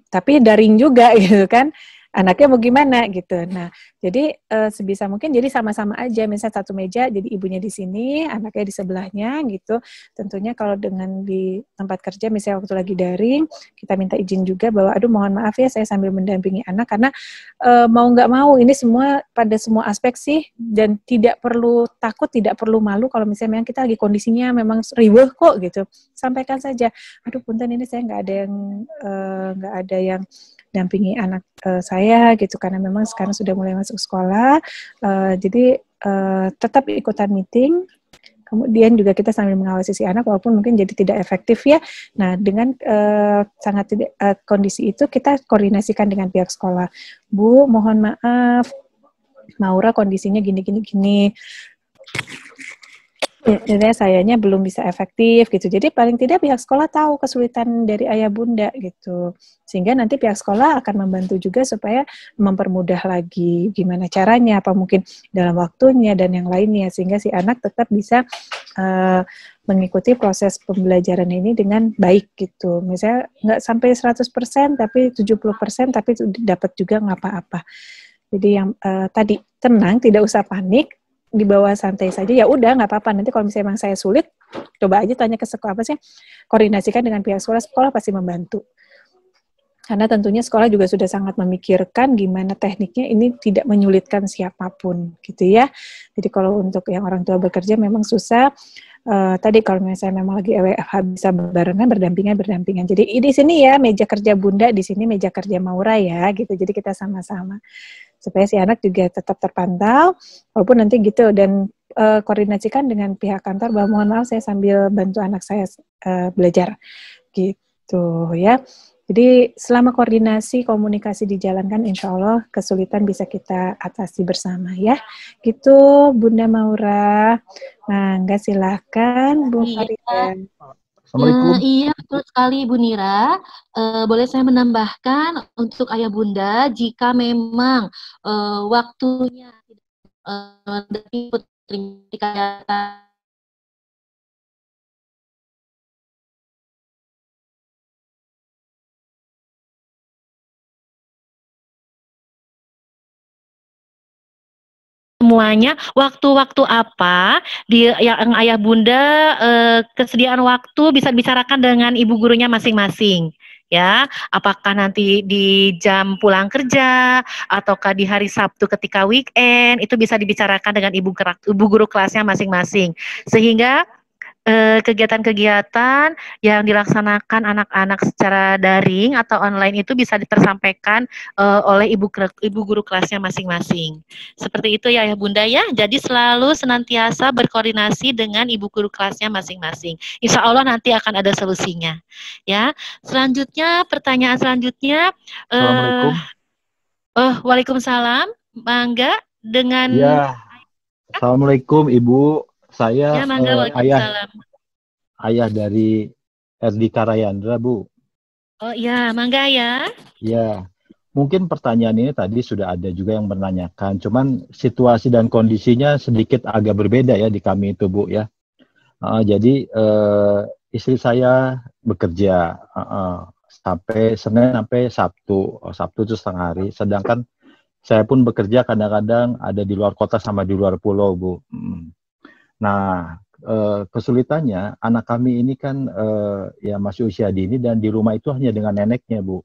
tapi daring juga gitu kan. Anaknya mau gimana gitu. Nah, jadi sebisa mungkin jadi sama-sama aja, misalnya satu meja, jadi ibunya di sini, anaknya di sebelahnya gitu. Tentunya kalau dengan di tempat kerja, misalnya waktu lagi daring, kita minta izin juga bahwa, aduh mohon maaf ya, saya sambil mendampingi anak, karena mau nggak mau, ini semua pada semua aspek sih, dan tidak perlu takut, tidak perlu malu kalau misalnya memang kita lagi kondisinya memang riweuh kok gitu. Sampaikan saja, aduh punten ini saya nggak ada yang dampingi anak saya gitu, karena memang sekarang sudah mulai masuk sekolah, jadi tetap ikutan meeting, kemudian juga kita sambil mengawasi si anak walaupun mungkin jadi tidak efektif ya. Nah dengan kondisi itu kita koordinasikan dengan pihak sekolah, Bu mohon maaf Maura kondisinya gini. Jadi sayanya belum bisa efektif gitu. Jadi paling tidak pihak sekolah tahu kesulitan dari ayah bunda gitu. Sehingga nanti pihak sekolah akan membantu juga supaya mempermudah lagi gimana caranya, apa mungkin dalam waktunya dan yang lainnya, sehingga si anak tetap bisa mengikuti proses pembelajaran ini dengan baik gitu. Misalnya nggak sampai 100% tapi 70% tapi dapat juga nggak apa-apa. Jadi yang tadi tenang, tidak usah panik, dibawa santai saja, ya udah nggak apa-apa. Nanti kalau misalnya emang saya sulit, coba aja tanya ke sekolah, koordinasikan dengan pihak sekolah pasti membantu. Karena tentunya sekolah juga sudah sangat memikirkan gimana tekniknya ini tidak menyulitkan siapapun gitu ya. Jadi kalau untuk yang orang tua bekerja memang susah. Tadi kalau misalnya memang lagi WFH bisa berbarengan, berdampingan. Jadi di sini ya meja kerja Bunda, di sini meja kerja Maura ya gitu. Jadi kita sama-sama supaya si anak juga tetap terpantau, walaupun nanti gitu, dan koordinasikan dengan pihak kantor bahwa mohon maaf saya sambil bantu anak saya belajar gitu ya. Jadi selama koordinasi, komunikasi dijalankan, insya Allah kesulitan bisa kita atasi bersama ya. Gitu Bunda Maura. Nah, enggak silakan Bu Farida. Assalamualaikum. Iya, betul sekali Bu Nira. Boleh saya menambahkan untuk ayah bunda, jika memang waktunya dari putri kaya semuanya, waktu-waktu apa yang ayah bunda kesediaan waktu bisa bicarakan dengan ibu gurunya masing-masing ya, apakah nanti di jam pulang kerja ataukah di hari Sabtu ketika weekend, itu bisa dibicarakan dengan ibu guru kelasnya masing-masing, sehingga kegiatan-kegiatan yang dilaksanakan anak-anak secara daring atau online itu bisa tersampaikan oleh ibu guru kelasnya masing-masing. Seperti itu ya Bunda ya. Jadi selalu senantiasa berkoordinasi dengan ibu guru kelasnya masing-masing. Insya Allah nanti akan ada solusinya. Ya. Selanjutnya pertanyaan selanjutnya. Assalamualaikum. Waalaikumsalam. Mangga dengan. Ya. Assalamualaikum Ibu. Saya Ya, mangga, ayah dari Erdika Rayandra, Bu. Oh iya, mangga ya. Ya, mungkin pertanyaan ini tadi sudah ada juga yang menanyakan, cuman situasi dan kondisinya sedikit agak berbeda ya di kami itu, Bu ya. Jadi istri saya bekerja sampai Senin sampai Sabtu, Sabtu itu setengah hari, sedangkan saya pun bekerja kadang-kadang ada di luar kota sama di luar pulau, Bu. Nah, kesulitannya anak kami ini kan ya masih usia dini dan di rumah itu hanya dengan neneknya, Bu.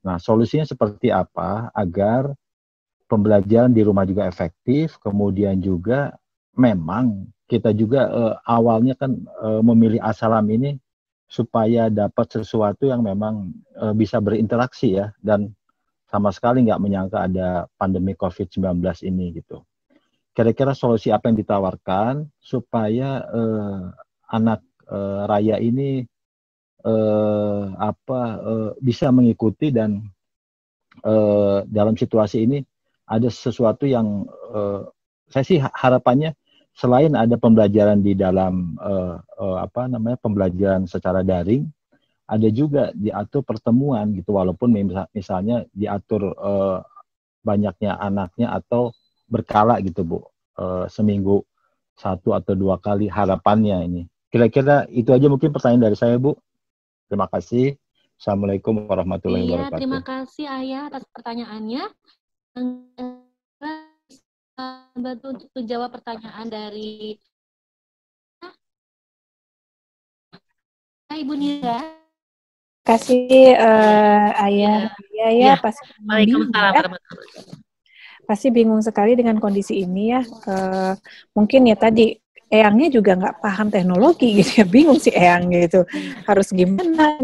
Nah, solusinya seperti apa agar pembelajaran di rumah juga efektif, kemudian juga memang kita juga awalnya kan memilih As-Salam ini supaya dapat sesuatu yang memang bisa berinteraksi ya, dan sama sekali nggak menyangka ada pandemi COVID-19 ini gitu. Kira-kira solusi apa yang ditawarkan supaya anak raya ini bisa mengikuti dan dalam situasi ini ada sesuatu yang saya sih harapannya selain ada pembelajaran di dalam pembelajaran secara daring, ada juga diatur pertemuan gitu, walaupun misalnya diatur banyaknya anaknya atau berkala gitu, Bu, seminggu 1 atau 2 kali harapannya ini. Kira-kira itu aja mungkin pertanyaan dari saya, Bu. Terima kasih. Assalamualaikum warahmatullahi wabarakatuh. Iya, terima kasih Ayah atas pertanyaannya. Bantu untuk menjawab pertanyaan dari Ibu Nira. Terima kasih Ayah. Ya, pasti Waalaikumsalam. Pasti bingung sekali dengan kondisi ini ya. Mungkin ya tadi Eyangnya juga nggak paham teknologi gitu ya, bingung sih Eyang gitu. Harus gimana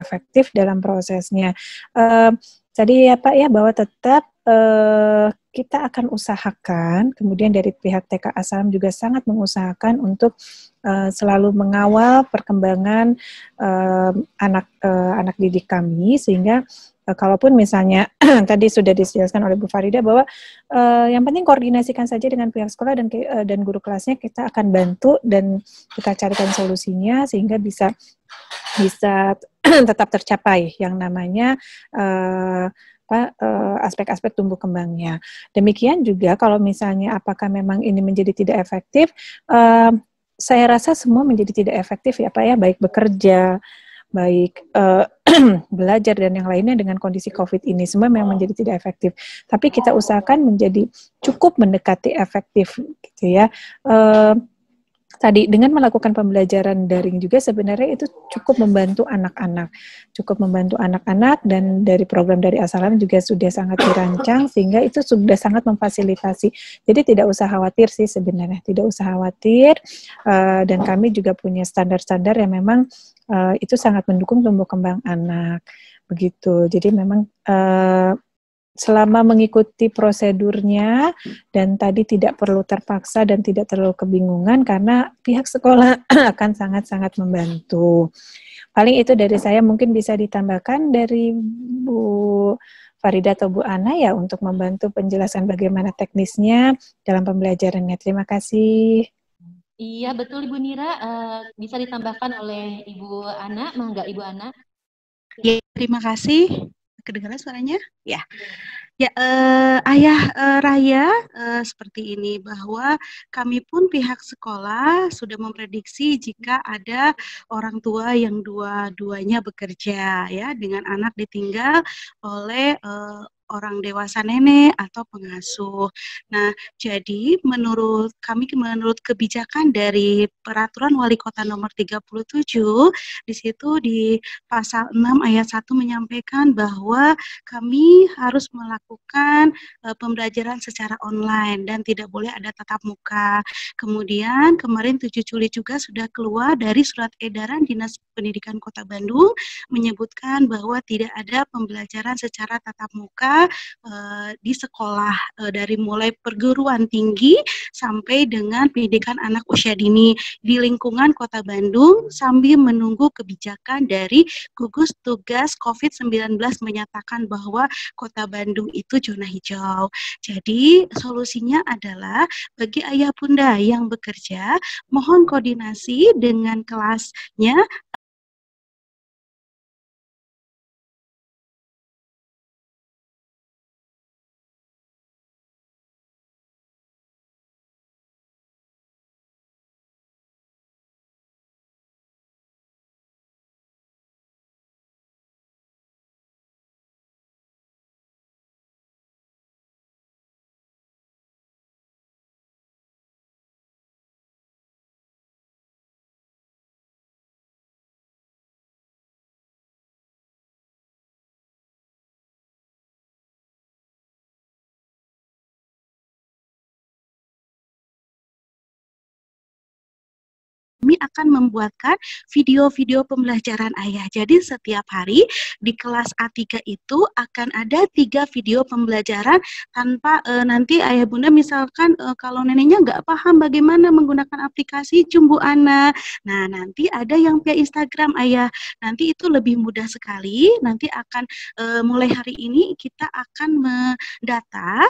efektif dalam prosesnya. Tadi ya Pak ya bahwa tetap kita akan usahakan, kemudian dari pihak TK As-Salam juga sangat mengusahakan untuk selalu mengawal perkembangan anak didik kami, sehingga kalaupun misalnya tadi sudah dijelaskan oleh Bu Farida bahwa yang penting koordinasikan saja dengan pihak sekolah dan guru kelasnya, kita akan bantu dan kita carikan solusinya sehingga bisa tetap tercapai yang namanya aspek-aspek tumbuh kembangnya. Demikian juga kalau misalnya apakah memang ini menjadi tidak efektif, saya rasa semua menjadi tidak efektif ya Pak ya, baik bekerja, baik belajar dan yang lainnya dengan kondisi COVID ini, semua memang menjadi tidak efektif. Tapi kita usahakan menjadi cukup mendekati efektif gitu ya. Tadi dengan melakukan pembelajaran daring juga sebenarnya itu cukup membantu anak-anak, dan dari program dari As-Salam juga sudah sangat dirancang sehingga itu sudah sangat memfasilitasi. Jadi tidak usah khawatir sih sebenarnya, tidak usah khawatir, dan kami juga punya standar-standar yang memang itu sangat mendukung tumbuh kembang anak, begitu. Jadi memang selama mengikuti prosedurnya dan tadi tidak perlu terpaksa dan tidak terlalu kebingungan karena pihak sekolah akan sangat-sangat membantu. Paling itu dari saya, mungkin bisa ditambahkan dari Bu Farida atau Bu Ana ya untuk membantu penjelasan bagaimana teknisnya dalam pembelajarannya. Terima kasih. Iya betul Ibu Nira, bisa ditambahkan oleh Ibu Ana, mangga Ibu Ana. Ya, terima kasih. Kedengaran suaranya? Ya. Ya, Ayah Raya, seperti ini bahwa kami pun pihak sekolah sudah memprediksi jika ada orang tua yang dua-duanya bekerja ya, dengan anak ditinggal oleh orang dewasa nenek atau pengasuh. Nah, jadi menurut kebijakan dari Peraturan Wali Kota Nomor 37, di situ di pasal 6 ayat 1 menyampaikan bahwa kami harus melakukan pembelajaran secara online dan tidak boleh ada tatap muka. Kemudian kemarin 7 Juli juga sudah keluar dari surat edaran Dinas Pendidikan Kota Bandung menyebutkan bahwa tidak ada pembelajaran secara tatap muka di sekolah dari mulai perguruan tinggi sampai dengan pendidikan anak usia dini di lingkungan Kota Bandung sambil menunggu kebijakan dari gugus tugas COVID-19 menyatakan bahwa Kota Bandung itu zona hijau. Jadi solusinya adalah bagi ayah bunda yang bekerja, mohon koordinasi dengan kelasnya kami akan membuatkan video-video pembelajaran ayah. Jadi setiap hari di kelas A3 itu akan ada 3 video pembelajaran tanpa nanti ayah bunda misalkan kalau neneknya nggak paham bagaimana menggunakan aplikasi Jumbo Ana. Nah, nanti ada yang via Instagram ayah. Nanti itu lebih mudah sekali. Nanti akan mulai hari ini kita akan mendata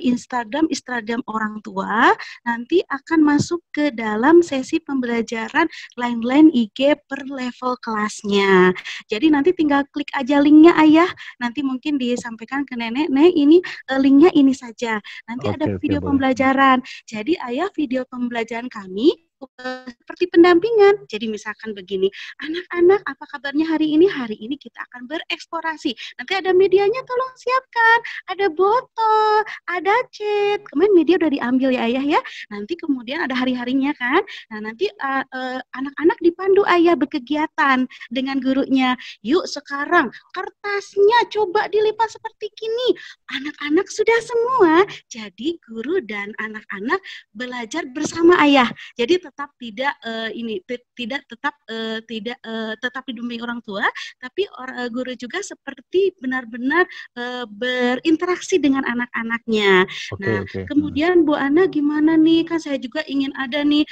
Instagram orang tua. Nanti akan masuk ke dalam sesi pembelajaran line IG per level kelasnya. Jadi nanti tinggal klik aja linknya ayah. Nanti mungkin disampaikan ke nenek, ini linknya ini saja. Nanti ada video pembelajaran. Jadi ayah video pembelajaran kami seperti pendampingan. Jadi misalkan begini, anak-anak apa kabarnya hari ini? Hari ini kita akan bereksplorasi. Nanti ada medianya tolong siapkan. Ada botol, ada cat. Kemarin media udah diambil ya ayah ya. Nanti kemudian ada hari-harinya kan. Nah nanti anak-anak dipandu ayah berkegiatan dengan gurunya. Yuk sekarang kertasnya coba dilipat seperti gini. Anak-anak sudah semua. Jadi guru dan anak-anak belajar bersama ayah. Jadi tetap tidak tetap didampingi orang tua, tapi guru juga seperti benar-benar berinteraksi dengan anak-anaknya. Kemudian Bu Ana gimana nih? Kan saya juga ingin ada nih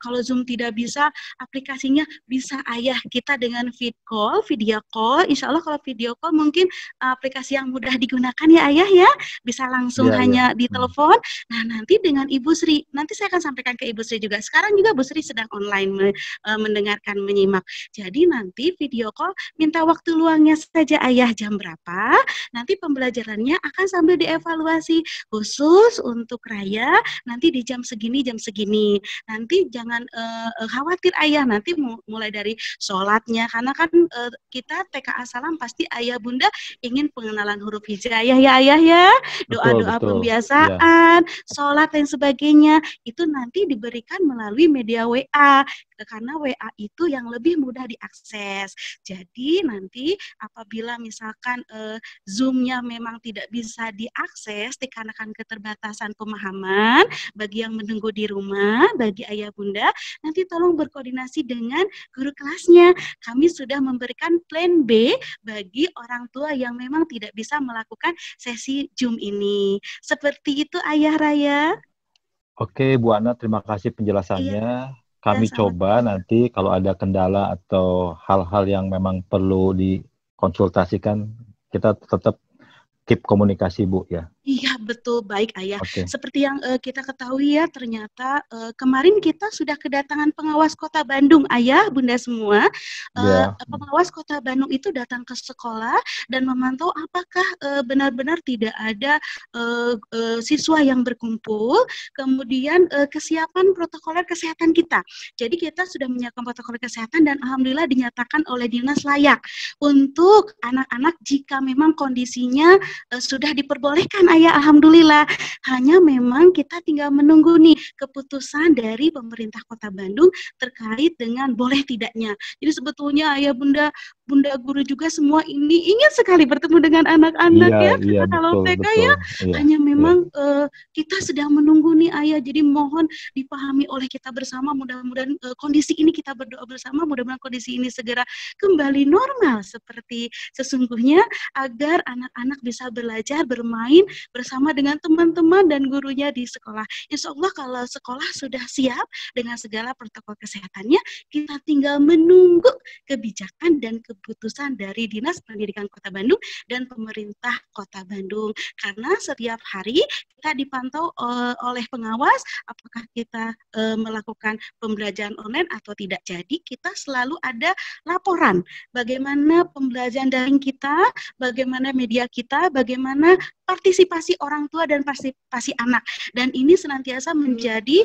kalau Zoom tidak bisa, aplikasinya bisa ayah kita dengan video call. Insya Allah kalau video call mungkin aplikasi yang mudah digunakan ya ayah ya, bisa langsung hanya di telepon. Nah nanti dengan Ibu Sri, nanti saya akan sampaikan ke Ibu Sri juga. Sekarang juga Bu Sri sedang online mendengarkan, menyimak. Jadi nanti video call minta waktu luangnya saja ayah jam berapa. Nanti pembelajarannya akan sambil dievaluasi khusus untuk Raya. Nanti di jam segini. Nanti jangan khawatir ayah. Nanti mulai dari sholatnya, karena kan kita TKA Salam pasti ayah bunda ingin pengenalan huruf hijaiyah ya ayah ya. Doa-doa pembiasaan, sholat dan sebagainya itu nanti diberikan melalui media WA, karena WA itu yang lebih mudah diakses. Jadi nanti apabila misalkan Zoom-nya memang tidak bisa diakses dikarenakan keterbatasan pemahaman bagi yang menunggu di rumah, bagi ayah bunda, nanti tolong berkoordinasi dengan guru kelasnya. Kami sudah memberikan plan B bagi orang tua yang memang tidak bisa melakukan sesi Zoom ini. Seperti itu ayah Raya. Oke, Bu Ana, terima kasih penjelasannya. Kami coba nanti kalau ada kendala atau hal-hal yang memang perlu dikonsultasikan, kita tetap keep komunikasi, Bu, ya. Iya, betul. Baik, Ayah. Oke. Seperti yang kita ketahui ya, ternyata kemarin kita sudah kedatangan pengawas Kota Bandung, Ayah, Bunda semua. Ya. Pengawas Kota Bandung itu datang ke sekolah dan memantau apakah benar-benar tidak ada siswa yang berkumpul, kemudian kesiapan protokoler kesehatan kita. Jadi kita sudah menyiapkan protokoler kesehatan dan alhamdulillah dinyatakan oleh dinas layak untuk anak-anak jika memang kondisinya sudah diperbolehkan, Ayah, alhamdulillah. Hanya memang kita tinggal menunggu nih keputusan dari pemerintah Kota Bandung terkait dengan boleh tidaknya. Jadi sebetulnya Ayah, Bunda guru juga semua ini ingin sekali bertemu dengan anak-anak ya. Karena kalau TK ya hanya memang kita sedang menunggu nih, Ayah. Jadi mohon dipahami oleh kita bersama. Mudah-mudahan kondisi ini kita berdoa bersama. Mudah-mudahan kondisi ini segera kembali normal seperti sesungguhnya agar anak-anak bisa belajar bermain bersama dengan teman-teman dan gurunya di sekolah. Insya Allah kalau sekolah sudah siap dengan segala protokol kesehatannya, kita tinggal menunggu kebijakan dan keputusan dari Dinas Pendidikan Kota Bandung dan pemerintah Kota Bandung. Karena setiap hari kita dipantau oleh pengawas apakah kita melakukan pembelajaran online atau tidak. Jadi kita selalu ada laporan bagaimana pembelajaran daring kita, bagaimana media kita, bagaimana partisipasi orang tua dan partisipasi anak. Dan ini senantiasa menjadi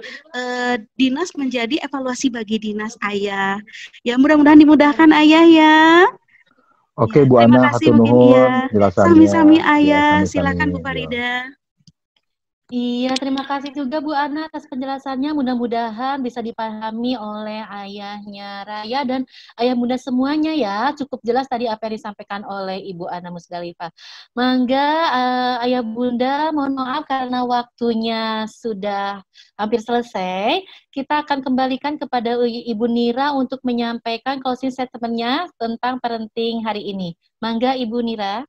dinas menjadi evaluasi bagi dinas, Ayah. Ya mudah-mudahan dimudahkan, Ayah ya. Oke, Ya, Bu terima Ana, kasih hatur mungkin nuhun ya. jelasannya. Sami-sami, Ya, Ayah. sami-sami, Silakan Bu ya. Farida. Iya, terima kasih juga Bu Ana atas penjelasannya. Mudah-mudahan bisa dipahami oleh ayahnya Raya dan ayah bunda semuanya ya. Cukup jelas tadi apa yang disampaikan oleh Ibu Ana Musdalifah. Mangga ayah bunda, mohon maaf karena waktunya sudah hampir selesai. Kita akan kembalikan kepada Ibu Nira untuk menyampaikan closing statement-nya tentang parenting hari ini. Mangga Ibu Nira.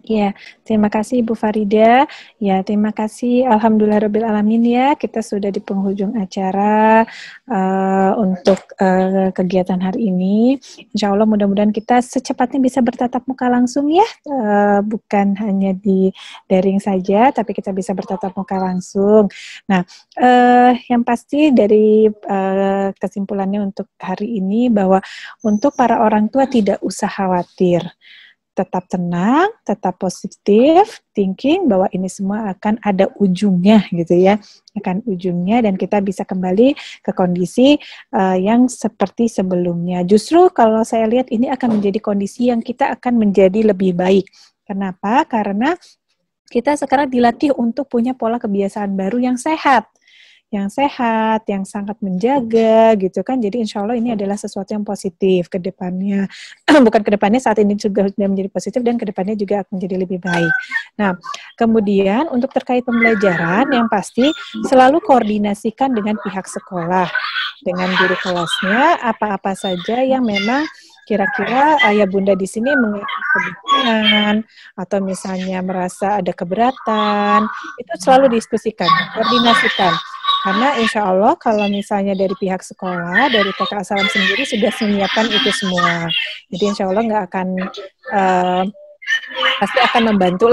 Ya, terima kasih Ibu Farida. Ya, terima kasih. Alhamdulillahirrabbilalamin ya, kita sudah di penghujung acara untuk kegiatan hari ini. Insya Allah mudah-mudahan kita secepatnya bisa bertatap muka langsung ya, bukan hanya di daring saja, tapi kita bisa bertatap muka langsung. Nah, yang pasti dari kesimpulannya untuk hari ini bahwa untuk para orang tua tidak usah khawatir. Tetap tenang, tetap positif, thinking bahwa ini semua akan ada ujungnya gitu ya, akan ujungnya dan kita bisa kembali ke kondisi yang seperti sebelumnya. Justru kalau saya lihat ini akan menjadi kondisi yang kita akan menjadi lebih baik. Kenapa? Karena kita sekarang dilatih untuk punya pola kebiasaan baru yang sehat, yang sangat menjaga gitu kan. Jadi insya Allah ini adalah sesuatu yang positif ke depannya. Bukan ke depannya, saat ini juga sudah menjadi positif dan ke depannya juga akan menjadi lebih baik. Nah, kemudian untuk terkait pembelajaran yang pasti selalu koordinasikan dengan pihak sekolah, dengan guru kelasnya, apa-apa saja yang memang kira-kira ayah bunda di sini mengalami kebutuhan atau misalnya merasa ada keberatan, itu selalu diskusikan, koordinasikan. Karena insya Allah kalau misalnya dari pihak sekolah, dari TK As-Salam sendiri sudah menyiapkan itu semua. Jadi insya Allah nggak akan, pasti akan membantu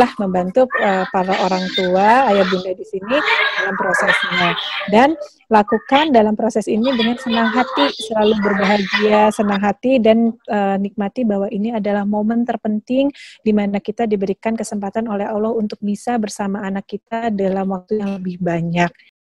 para orang tua, ayah bunda di sini dalam prosesnya. Dan lakukan dalam proses ini dengan senang hati, selalu berbahagia, senang hati, dan nikmati bahwa ini adalah momen terpenting di mana kita diberikan kesempatan oleh Allah untuk bisa bersama anak kita dalam waktu yang lebih banyak.